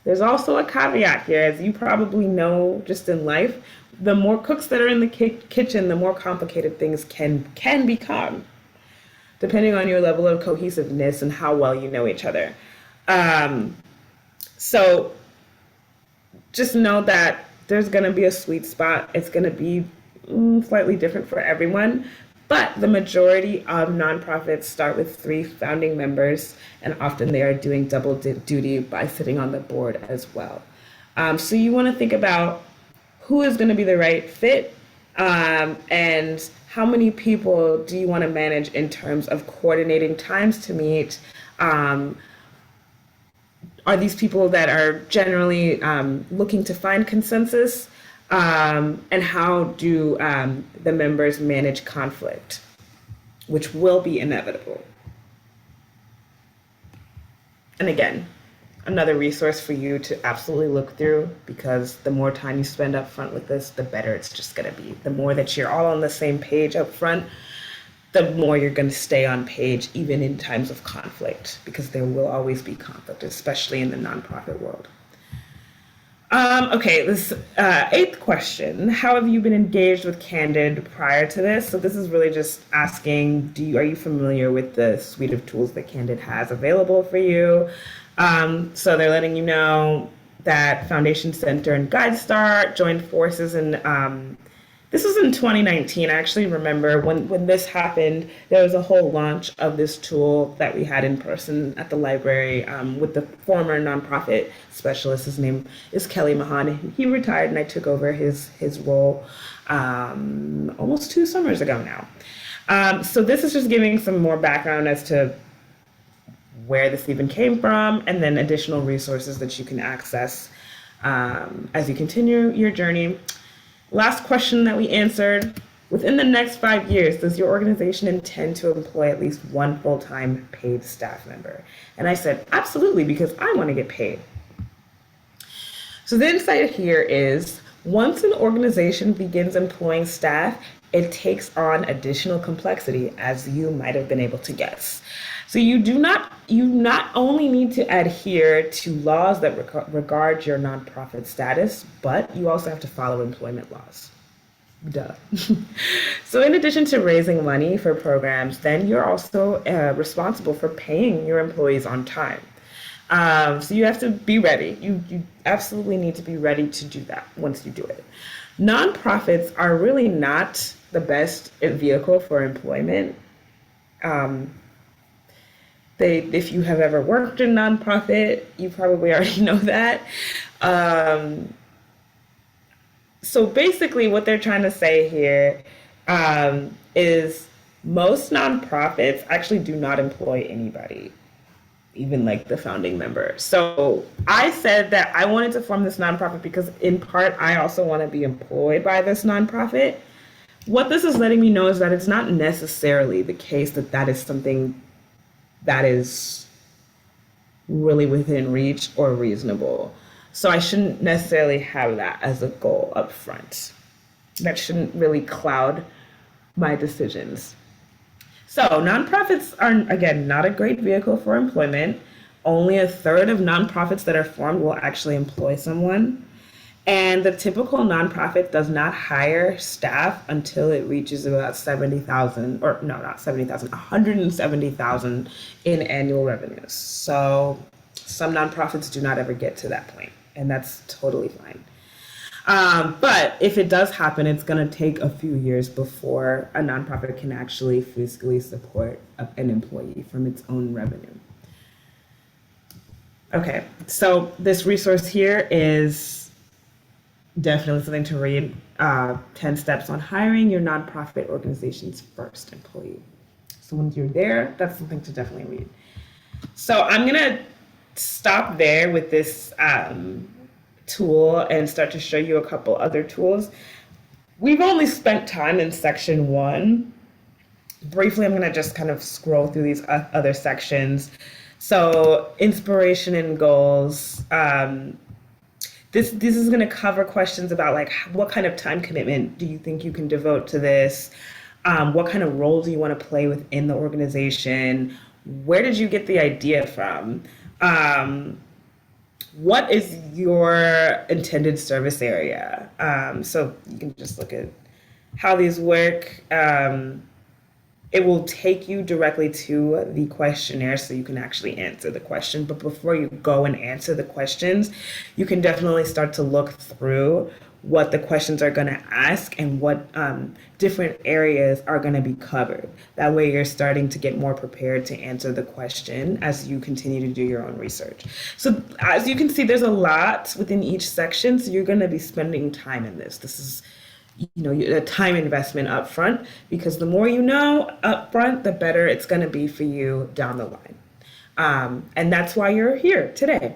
Speaker 1: there's also a caveat here, as you probably know just in life, the more cooks that are in the kitchen, the more complicated things can become, depending on your level of cohesiveness and how well you know each other. So just know that there's going to be a sweet spot. It's going to be slightly different for everyone, but the majority of nonprofits start with 3 founding members, and often they are doing double duty by sitting on the board as well. So you want to think about who is going to be the right fit, and how many people do you want to manage in terms of coordinating times to meet. Are these people that are generally looking to find consensus? And how do the members manage conflict, which will be inevitable? And again, another resource for you to absolutely look through, because the more time you spend up front with this, the better it's just going to be. The more that you're all on the same page up front, the more you're going to stay on page, even in times of conflict, because there will always be conflict, especially in the nonprofit world. Okay, this 8th question. How have you been engaged with Candid prior to this? So this is really just asking, are you familiar with the suite of tools that Candid has available for you? So they're letting you know that Foundation Center and GuideStar joined forces, and this was in 2019. I actually remember when this happened, there was a whole launch of this tool that we had in person at the library with the former nonprofit specialist. His name is Kelly Mahan. He retired and I took over his role almost 2 summers ago now. So this is just giving some more background as to where this even came from, and then additional resources that you can access as you continue your journey. Last question that we answered: within the next 5 years, does your organization intend to employ at least one full-time paid staff member? And I said, absolutely, because I want to get paid. So the insight here is, once an organization begins employing staff, it takes on additional complexity, as you might have been able to guess. So you not only need to adhere to laws that regard your nonprofit status, but you also have to follow employment laws. Duh. So in addition to raising money for programs, then you're also responsible for paying your employees on time. So you have to be ready. You absolutely need to be ready to do that once you do it. Nonprofits are really not the best vehicle for employment. If you have ever worked in nonprofit, you probably already know that. So basically what they're trying to say here is most nonprofits actually do not employ anybody, even like the founding member. So I said that I wanted to form this nonprofit because in part, I also want to be employed by this nonprofit. What this is letting me know is that it's not necessarily the case that that is something that is really within reach or reasonable. So I shouldn't necessarily have that as a goal up front. That shouldn't really cloud my decisions. So nonprofits are, again, not a great vehicle for employment. Only a third of nonprofits that are formed will actually employ someone. And the typical nonprofit does not hire staff until it reaches about 70,000, or no, not 70,000, 170,000 in annual revenues. So some nonprofits do not ever get to that point, and that's totally fine. But if it does happen, it's going to take a few years before a nonprofit can actually fiscally support an employee from its own revenue. Okay, so this resource here is definitely something to read. 10 steps on hiring your nonprofit organization's first employee. So when you're there, that's something to definitely read. So I'm going to stop there with this tool and start to show you a couple other tools. We've only spent time in section 1. Briefly, I'm going to just kind of scroll through these other sections. So inspiration and goals. This is going to cover questions about like what kind of time commitment do you think you can devote to this? What kind of role do you want to play within the organization? Where did you get the idea from? What is your intended service area? So you can just look at how these work. It will take you directly to the questionnaire so you can actually answer the question. But before you go and answer the questions, you can definitely start to look through what the questions are going to ask and what different areas are going to be covered. That way you're starting to get more prepared to answer the question as you continue to do your own research. So as you can see, there's a lot within each section, so you're going to be spending time in this. This is a time investment up front, because the more you know up front, the better it's going to be for you down the line. And that's why you're here today.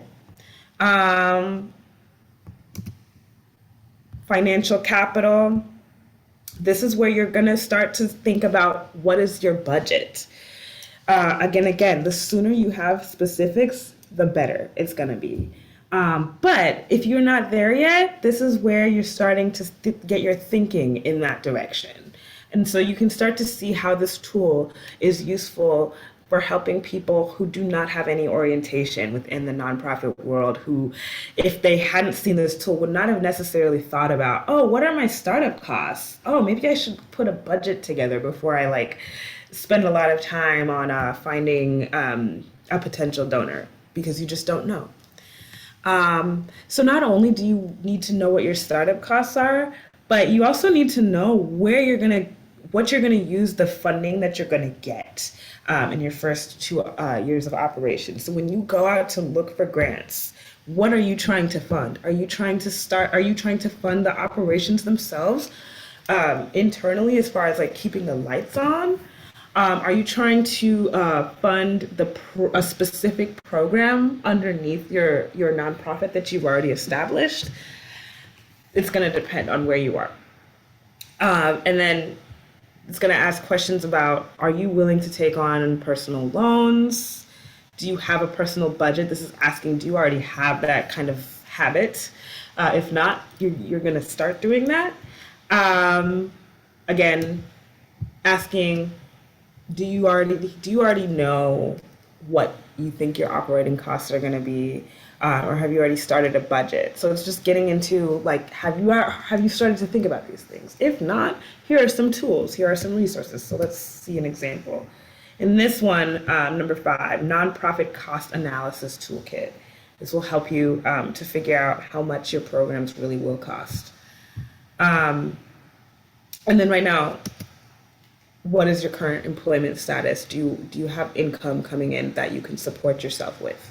Speaker 1: Financial capital. This is where you're going to start to think about what is your budget. Again, the sooner you have specifics, the better it's going to be. But if you're not there yet, this is where you're starting to get your thinking in that direction. And so you can start to see how this tool is useful for helping people who do not have any orientation within the nonprofit world, who, if they hadn't seen this tool, would not have necessarily thought about, oh, what are my startup costs? Oh, maybe I should put a budget together before I spend a lot of time on finding a potential donor, because you just don't know. So not only do you need to know what your startup costs are, but you also need to know what you're going to use the funding that you're going to get in your first 2 years of operation. So when you go out to look for grants, what are you trying to fund? Are you trying to fund the operations themselves internally, as far as keeping the lights on? Are you trying to fund a specific program underneath your nonprofit that you've already established? It's going to depend on where you are. And then it's going to ask questions about, are you willing to take on personal loans? Do you have a personal budget? This is asking, do you already have that kind of habit? If not, you're going to start doing that. Again, asking, do you already know what you think your operating costs are going to be, or have you already started a budget? So it's just getting into have you started to think about these things? If not, here are some tools, here are some resources. So let's see an example. In this one, number 5, nonprofit cost analysis toolkit. This will help you to figure out how much your programs really will cost. And then right now, what is your current employment status? Do you have income coming in that you can support yourself with?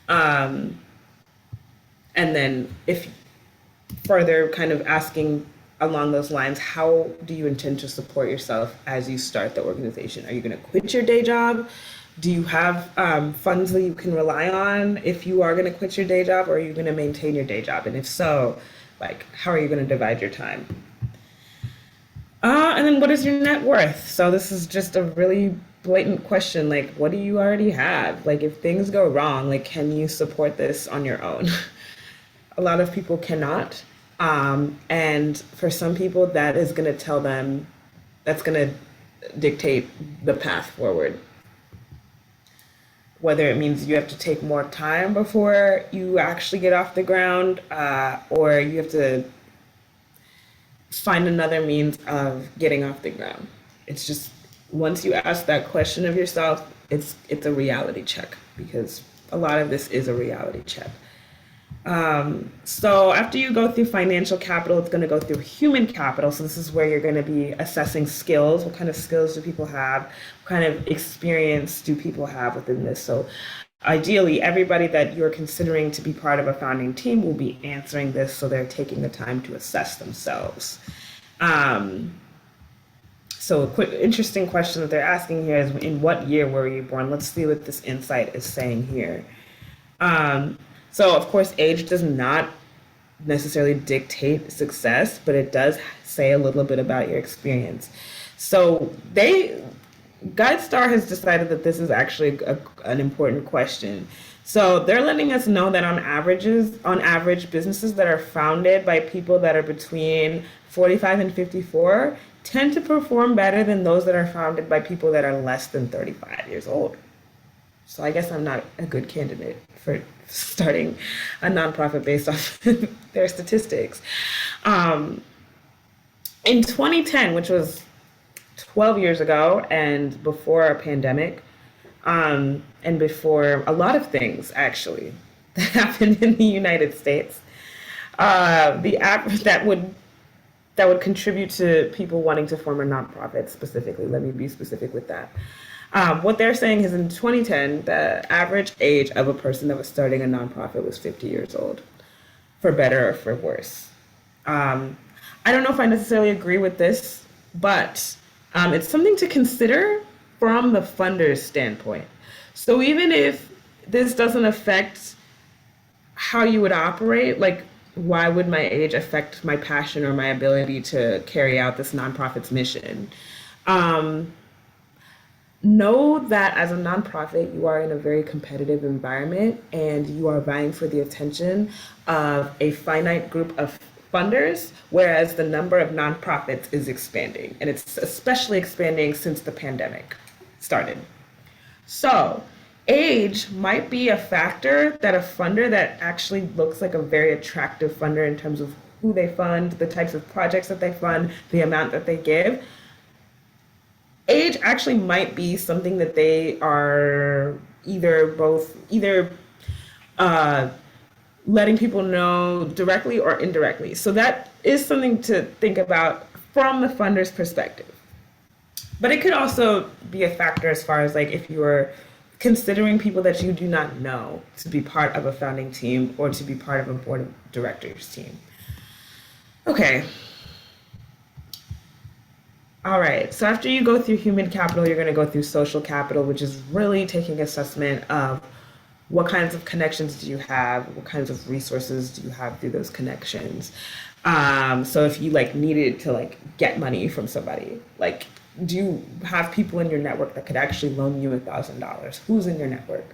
Speaker 1: And then if further kind of asking along those lines, how do you intend to support yourself as you start the organization? Are you going to quit your day job? Do you have funds that you can rely on if you are going to quit your day job, or are you going to maintain your day job? And if so, how are you going to divide your time? And then what is your net worth? So this is just a really blatant question. What do you already have? If things go wrong, can you support this on your own? A lot of people cannot. And for some people, that is going to tell them, that's going to dictate the path forward. Whether it means you have to take more time before you actually get off the ground, or you have to find another means of getting off the ground. It's just, once you ask that question of yourself, it's a reality check, because a lot of this is a reality check. So after you go through financial capital, it's going to go through human capital. So this is where you're going to be assessing skills. What kind of skills do people have? What kind of experience do people have within this? So ideally, everybody that you're considering to be part of a founding team will be answering this. So they're taking the time to assess themselves. Um, so a quick, interesting question that they're asking here is, in what year were you born? Let's see what this insight is saying here. So of course, age does not necessarily dictate success, but it does say a little bit about your experience. So GuideStar has decided that this is actually an important question. So they're letting us know that on average, businesses that are founded by people that are between 45 and 54 tend to perform better than those that are founded by people that are less than 35 years old. So I guess I'm not a good candidate for starting a nonprofit based off their statistics. In 2010, which was 12 years ago and before a pandemic, and before a lot of things actually that happened in the United States, the app that would contribute to people wanting to form a nonprofit specifically. Let me be specific with that. What they're saying is in 2010, the average age of a person that was starting a nonprofit was 50 years old, for better or for worse. I don't know if I necessarily agree with this, but it's something to consider from the funder's standpoint. So even if this doesn't affect how you would operate, like why would my age affect my passion or my ability to carry out this nonprofit's mission? Know that as a nonprofit, you are in a very competitive environment and you are vying for the attention of a finite group of funders, whereas the number of nonprofits is expanding. And it's especially expanding since the pandemic started. So age might be a factor that a funder that actually looks like a very attractive funder in terms of who they fund, the types of projects that they fund, the amount that they give. Age actually might be something that they are either letting people know directly or indirectly. So that is something to think about from the funder's perspective. But it could also be a factor as far as like if you're considering people that you do not know to be part of a founding team or to be part of a board of directors team. Okay. All right, so after you go through human capital, you're going to go through social capital, which is really taking assessment of what kinds of connections do you have, what kinds of resources do you have through those connections. So if you like needed to like get money from somebody, like do you have people in your network that could actually loan you $1,000? Who's in your network?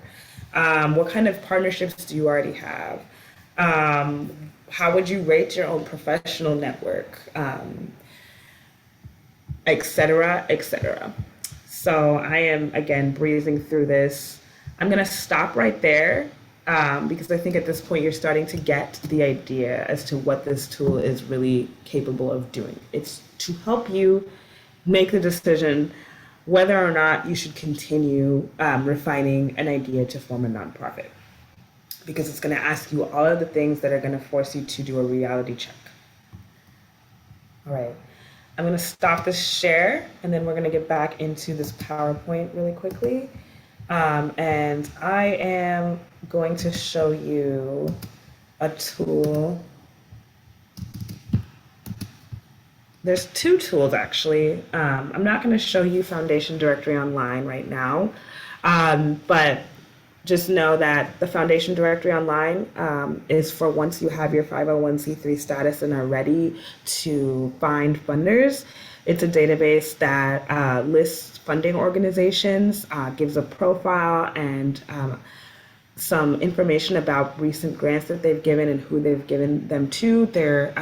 Speaker 1: What kind of partnerships do you already have? How would you rate your own professional network? Et cetera, et cetera. So I am, again, breezing through this. I'm going to stop right there because I think at this point you're starting to get the idea as to what this tool is really capable of doing. It's to help you make the decision whether or not you should continue refining an idea to form a nonprofit, because it's going to ask you all of the things that are going to force you to do a reality check. All right. I'm going to stop this share, and then we're going to get back into this PowerPoint really quickly. And I am going to show you a tool. There's two tools, actually. I'm not going to show you Foundation Directory Online right now, but just know that the Foundation Directory Online is for once you have your 501c3 status and are ready to find funders. It's a database that lists funding organizations, gives a profile and some information about recent grants that they've given and who they've given them to, their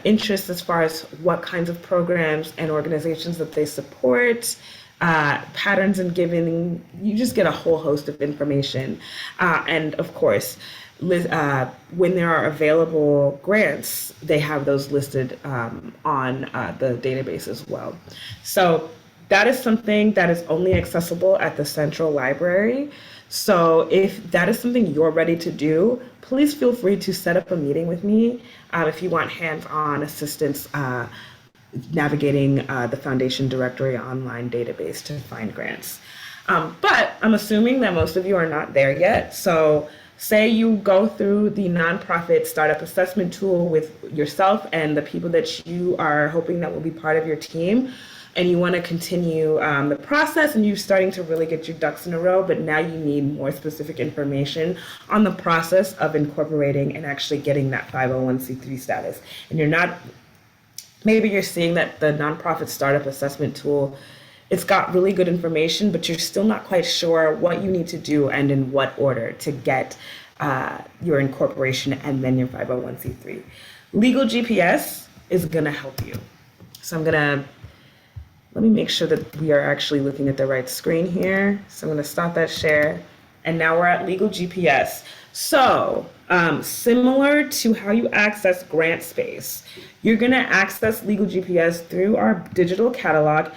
Speaker 1: interests as far as what kinds of programs and organizations that they support, patterns in giving. You just get a whole host of information. And of course, when there are available grants, they have those listed on the database as well. So that is something that is only accessible at the central library. So if that is something you're ready to do, please feel free to set up a meeting with me if you want hands-on assistance navigating the Foundation Directory online database to find grants. But I'm assuming that most of you are not there yet. So say you go through the nonprofit startup assessment tool with yourself and the people that you are hoping that will be part of your team, and you want to continue the process and you're starting to really get your ducks in a row, but now you need more specific information on the process of incorporating and actually getting that 501c3 status. And you're not, maybe you're seeing that the nonprofit startup assessment tool, it's got really good information, but you're still not quite sure what you need to do and in what order to get your incorporation and then your 501c3. LegalGPS is going to help you. So let me make sure that we are actually looking at the right screen here. So I'm going to stop that share. And now we're at LegalGPS. So similar to how you access Grantspace, you're going to access LegalGPS through our digital catalog.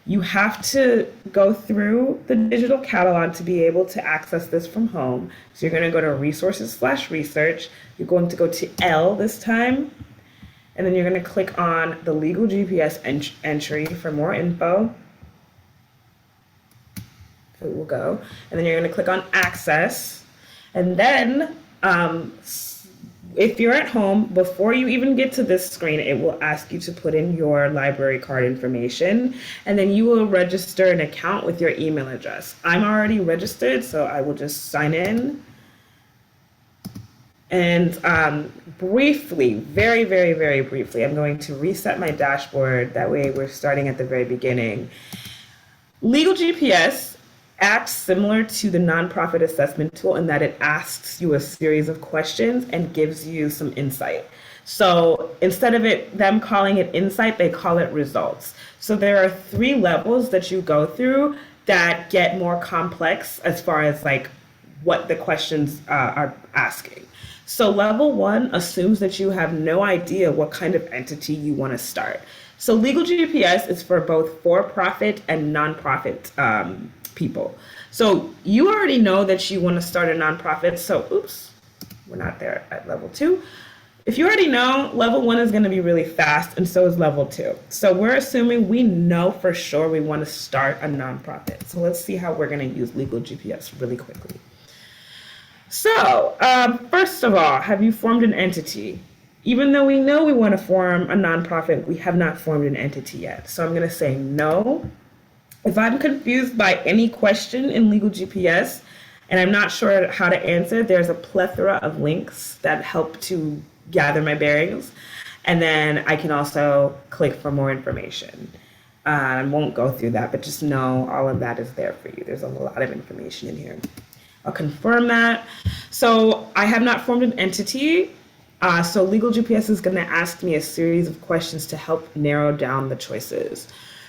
Speaker 1: You have to go through the digital catalog to be able to access this from home. So you're going to go to resources/research. You're going to go to L this time. And then you're going to click on the LegalGPS entry for more info. So we'll go. And then you're going to click on access. And then if you're at home, before you even get to this screen, it will ask you to put in your library card information. And then you will register an account with your email address. I'm already registered, so I will just sign in. And briefly, very, very, very briefly, I'm going to reset my dashboard. That way we're starting at the very beginning. LegalGPS acts similar to the nonprofit assessment tool in that it asks you a series of questions and gives you some insight. So instead of them calling it insight, they call it results. So there are 3 levels that you go through that get more complex as far as like what the questions are asking. So level 1 assumes that you have no idea what kind of entity you want to start. So LegalGPS is for both for-profit and nonprofit people. So you already know that you want to start a nonprofit. So oops, we're not there at level 2. If you already know, level 1 is going to be really fast, and so is level 2. So we're assuming we know for sure we want to start a nonprofit. So let's see how we're going to use LegalGPS really quickly. So, first of all, have you formed an entity? Even though we know we want to form a nonprofit, we have not formed an entity yet. So I'm going to say no. If I'm confused by any question in LegalGPS and I'm not sure how to answer, there's a plethora of links that help to gather my bearings. And then I can also click for more information. I won't go through that, but just know all of that is there for you. There's a lot of information in here. I'll confirm that. So I have not formed an entity. So LegalGPS is going to ask me a series of questions to help narrow down the choices.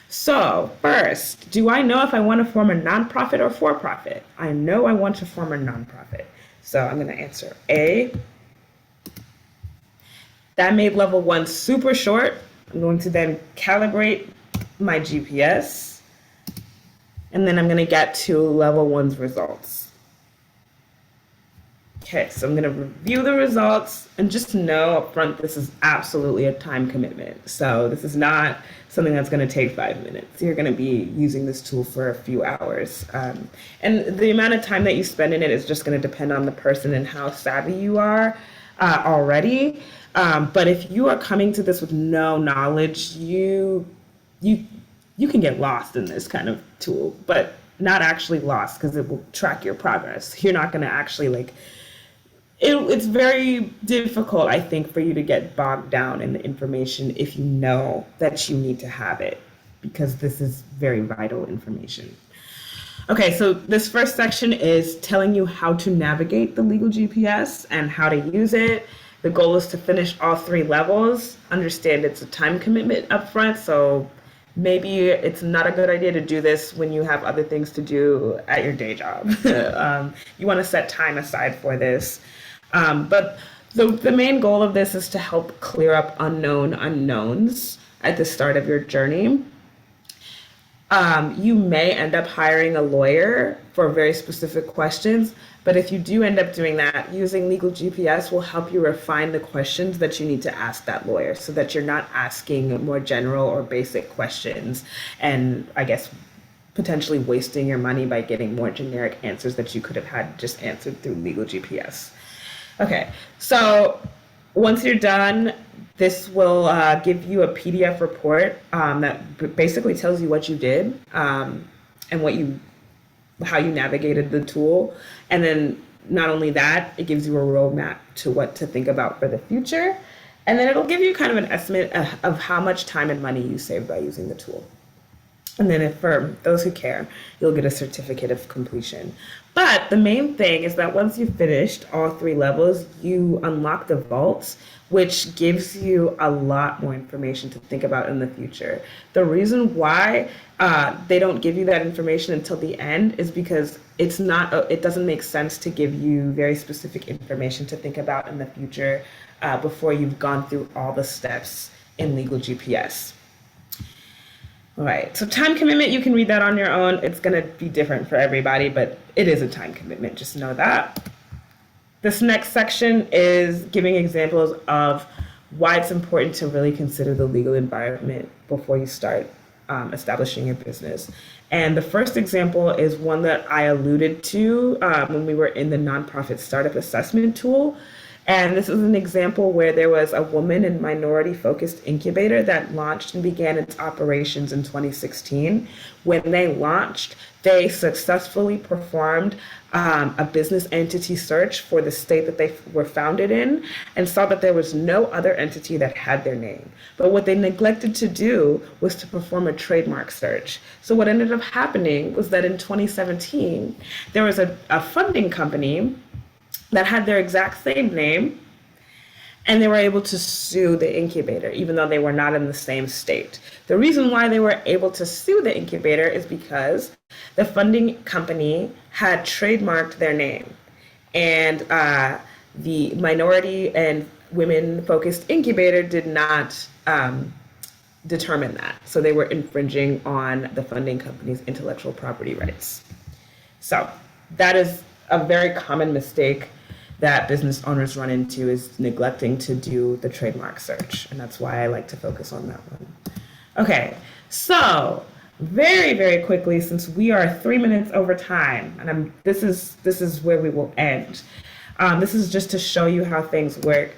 Speaker 1: So first, do I know if I want to form a nonprofit or for-profit? I know I want to form a nonprofit. So I'm going to answer A. That made level 1 super short. I'm going to then calibrate my GPS. And then I'm going to get to level 1's results. Okay, so I'm going to review the results and just know up front this is absolutely a time commitment. So this is not something that's going to take 5 minutes. You're going to be using this tool for a few hours. And the amount of time that you spend in it is just going to depend on the person and how savvy you are already. But if you are coming to this with no knowledge, you can get lost in this kind of tool, but not actually lost because it will track your progress. You're not going to actually it's very difficult, I think, for you to get bogged down in the information if you know that you need to have it, because this is very vital information. Okay, so this first section is telling you how to navigate the LegalGPS and how to use it. The goal is to finish all 3 levels. Understand it's a time commitment up front, so maybe it's not a good idea to do this when you have other things to do at your day job. You want to set time aside for this. But the main goal of this is to help clear up unknown unknowns at the start of your journey. You may end up hiring a lawyer for very specific questions, but if you do end up doing that, using Legal GPS will help you refine the questions that you need to ask that lawyer so that you're not asking more general or basic questions and I guess potentially wasting your money by getting more generic answers that you could have had just answered through Legal GPS. Okay, so once you're done, this will give you a PDF report that basically tells you what you did and how you navigated the tool. And then not only that, it gives you a roadmap to what to think about for the future. And then it'll give you kind of an estimate of how much time and money you saved by using the tool. And then for those who care, you'll get a certificate of completion. But the main thing is that once you've finished all 3 levels, you unlock the vaults, which gives you a lot more information to think about in the future. The reason why they don't give you that information until the end is because it doesn't make sense to give you very specific information to think about in the future before you've gone through all the steps in Legal GPS. All right, so time commitment, you can read that on your own. It's going to be different for everybody, but it is a time commitment, just know that. This next section is giving examples of why it's important to really consider the legal environment before you start establishing your business. And the first example is one that I alluded to when we were in the nonprofit startup assessment tool. And this is an example where there was a woman and minority-focused incubator that launched and began its operations in 2016. When they launched, they successfully performed a business entity search for the state that they were founded in and saw that there was no other entity that had their name. But what they neglected to do was to perform a trademark search. So what ended up happening was that in 2017, there was a funding company that had their exact same name, and they were able to sue the incubator, even though they were not in the same state. The reason why they were able to sue the incubator is because the funding company had trademarked their name, and the minority and women-focused incubator did not determine that. So they were infringing on the funding company's intellectual property rights. So that is a very common mistake that business owners run into, is neglecting to do the trademark search. And that's why I like to focus on that one. Okay, so very, very quickly, since we are 3 minutes over time, and this is where we will end. This is just to show you how things work.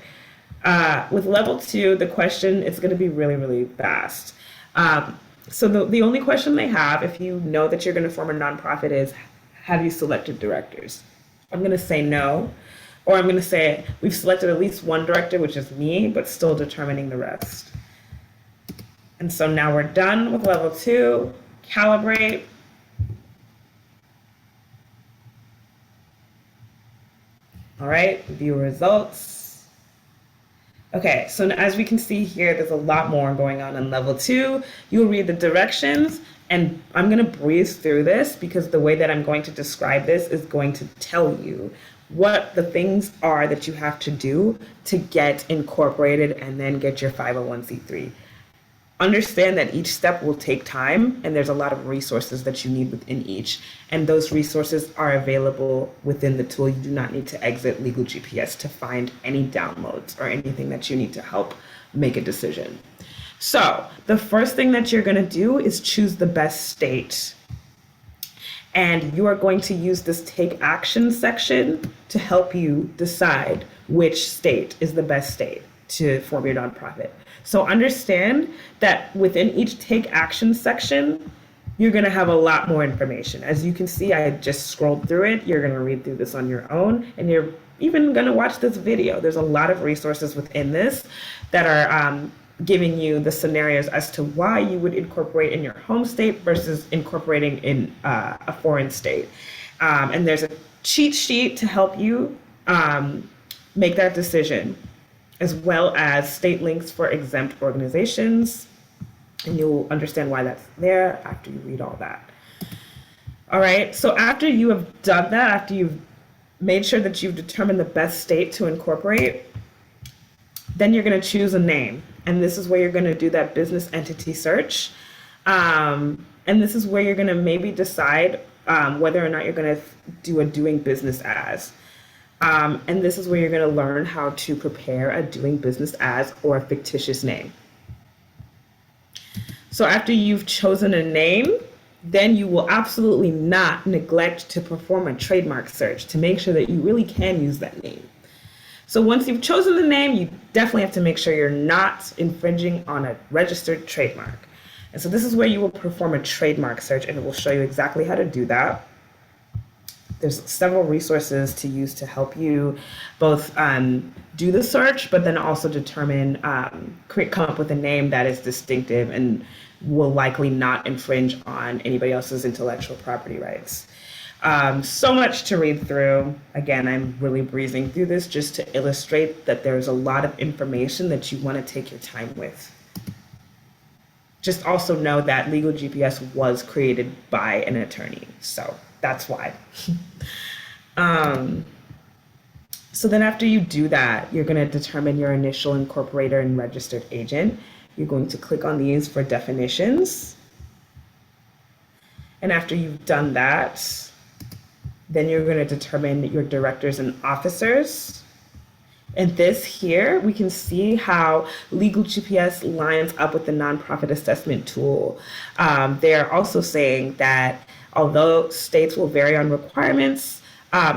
Speaker 1: With level 2, the question is going to be really, really fast. So the only question they have, if you know that you're going to form a nonprofit, is, have you selected directors? I'm going to say no, or I'm going to say we've selected at least one director, which is me, but still determining the rest. And so now we're done with level 2. Calibrate. All right, view results. Okay, so as we can see here, there's a lot more going on in level 2. You'll read the directions, and I'm going to breeze through this because the way that I'm going to describe this is going to tell you what the things are that you have to do to get incorporated and then get your 501c3. Understand that each step will take time, and there's a lot of resources that you need within each, and those resources are available within the tool. You do not need to exit Legal GPS to find any downloads or anything that you need to help make a decision. So the first thing that you're going to do is choose the best state. And you are going to use this take action section to help you decide which state is the best state to form your nonprofit. So understand that within each take action section, you're going to have a lot more information. As you can see, I just scrolled through it. You're going to read through this on your own, and you're even going to watch this video. There's a lot of resources within this that are giving you the scenarios as to why you would incorporate in your home state versus incorporating in a foreign state. And there's a cheat sheet to help you make that decision, as well as state links for exempt organizations. And you'll understand why that's there after you read all that. All right, so after you have done that, after you've made sure that you've determined the best state to incorporate, then you're going to choose a name. And this is where you're going to do that business entity search. And And this is where you're going to maybe decide whether or not you're going to do a doing business as. And this is where you're going to learn how to prepare a doing business as or a fictitious name. So after you've chosen a name, then you will absolutely not neglect to perform a trademark search to make sure that you really can use that name. So once you've chosen the name, you definitely have to make sure you're not infringing on a registered trademark. And so this is where you will perform a trademark search, and it will show you exactly how to do that. There's several resources to use to help you both do the search, but then also determine, come up with a name that is distinctive and will likely not infringe on anybody else's intellectual property rights. So much to read through. Again, I'm really breezing through this just to illustrate that there's a lot of information that you want to take your time with. Just also know that LegalGPS was created by an attorney, so that's why. So then after you do that, you're going to determine your initial incorporator and registered agent. You're going to click on these for definitions. And after you've done that, then you're going to determine your directors and officers. And this here, we can see how LegalGPS lines up with the nonprofit assessment tool. They're also saying that although states will vary on requirements,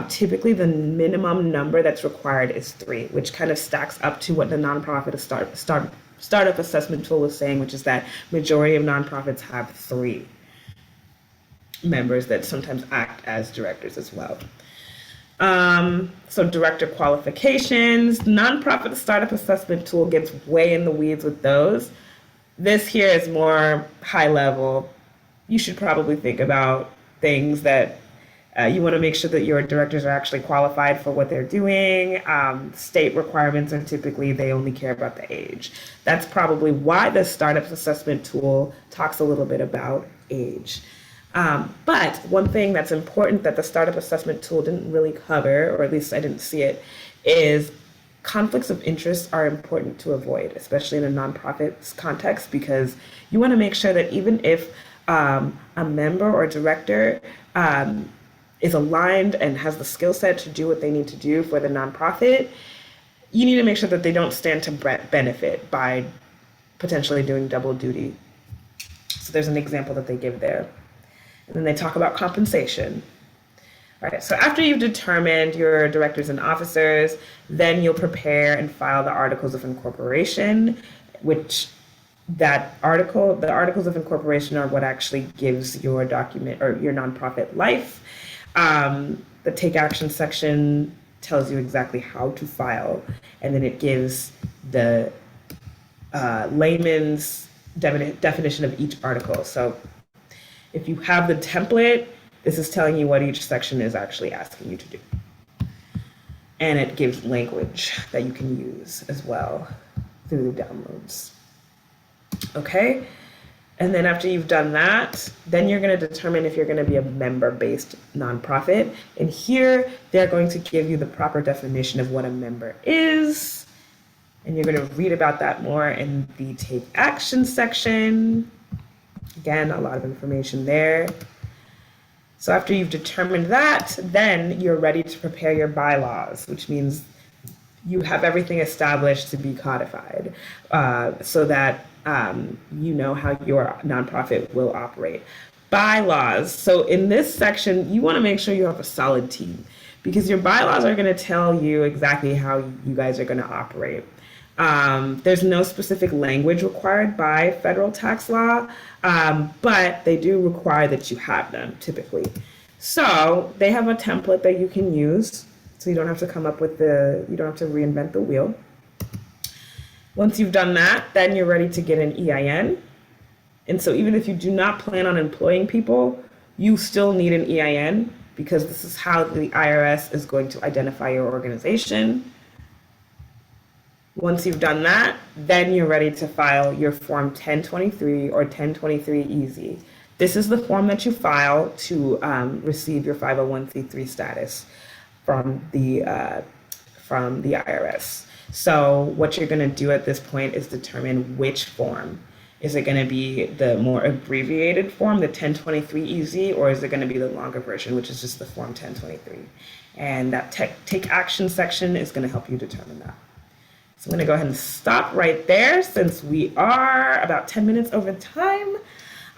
Speaker 1: typically the minimum number that's required is 3, which kind of stacks up to what the nonprofit startup assessment tool was saying, which is that majority of nonprofits have 3 members that sometimes act as directors as well. So director qualifications, nonprofit startup assessment tool gets way in the weeds with those. This here is more high level. You should probably think about things that you want to make sure that your directors are actually qualified for what they're doing. State requirements are typically, they only care about the age. That's probably why the startup assessment tool talks a little bit about age. But one thing that's important that the startup assessment tool didn't really cover, or at least I didn't see it, is conflicts of interest are important to avoid, especially in a nonprofit context, because you want to make sure that even if a member or director is aligned and has the skill set to do what they need to do for the nonprofit, you need to make sure that they don't stand to benefit by potentially doing double duty. So there's an example that they give there. And then they talk about compensation. All right, so after you've determined your directors and officers, then you'll prepare and file the articles of incorporation, which the articles of incorporation are what actually gives your document or your nonprofit life. The take action section tells you exactly how to file, and then it gives the layman's definition of each article. So if you have the template, this is telling you what each section is actually asking you to do. And it gives language that you can use as well through the downloads. Okay? And then after you've done that, then you're going to determine if you're going to be a member-based nonprofit. And here, they're going to give you the proper definition of what a member is. And you're going to read about that more in the take action section. Again, a lot of information there. So after you've determined that, then you're ready to prepare your bylaws, which means you have everything established to be codified so that you know how your nonprofit will operate. Bylaws. So in this section, you want to make sure you have a solid team because your bylaws are going to tell you exactly how you guys are going to operate. There's no specific language required by federal tax law, but they do require that you have them typically. So they have a template that you can use, so you don't have to you don't have to reinvent the wheel. Once you've done that, then you're ready to get an EIN. And so even if you do not plan on employing people, you still need an EIN because this is how the IRS is going to identify your organization. Once you've done that, then you're ready to file your Form 1023 or 1023 Easy. This is the form that you file to receive your 501c3 status from the IRS. So what you're going to do at this point is determine which form. Is it going to be the more abbreviated form, the 1023 EZ, or is it going to be the longer version, which is just the form 1023? And that take action section is going to help you determine that. So I'm going to go ahead and stop right there since we are about 10 minutes over time.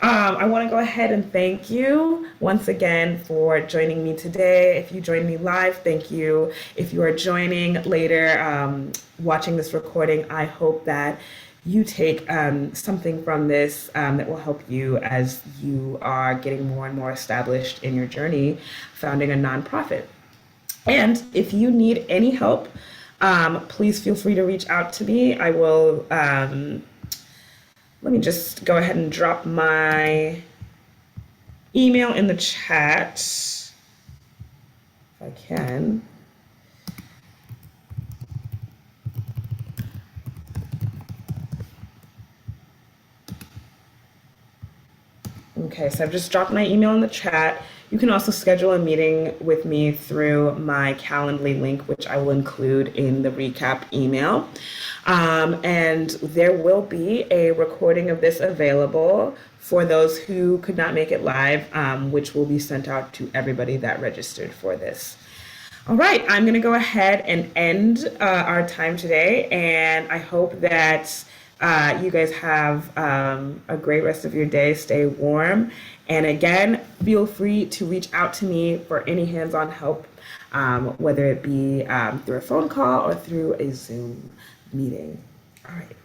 Speaker 1: I want to go ahead and thank you once again for joining me today. If you joined me live, thank you. If you are joining later, watching this recording, I hope that you take something from this that will help you as you are getting more and more established in your journey founding a nonprofit. And if you need any help, please feel free to reach out to me. I will, let me just go ahead and drop my email in the chat if I can. Okay, so I've just dropped my email in the chat. You can also schedule a meeting with me through my Calendly link, which I will include in the recap email. And there will be a recording of this available for those who could not make it live, which will be sent out to everybody that registered for this. All right, I'm going to go ahead and end our time today, and I hope that you guys have a great rest of your day. Stay warm. And again, feel free to reach out to me for any hands-on help, whether it be through a phone call or through a Zoom meeting. All right.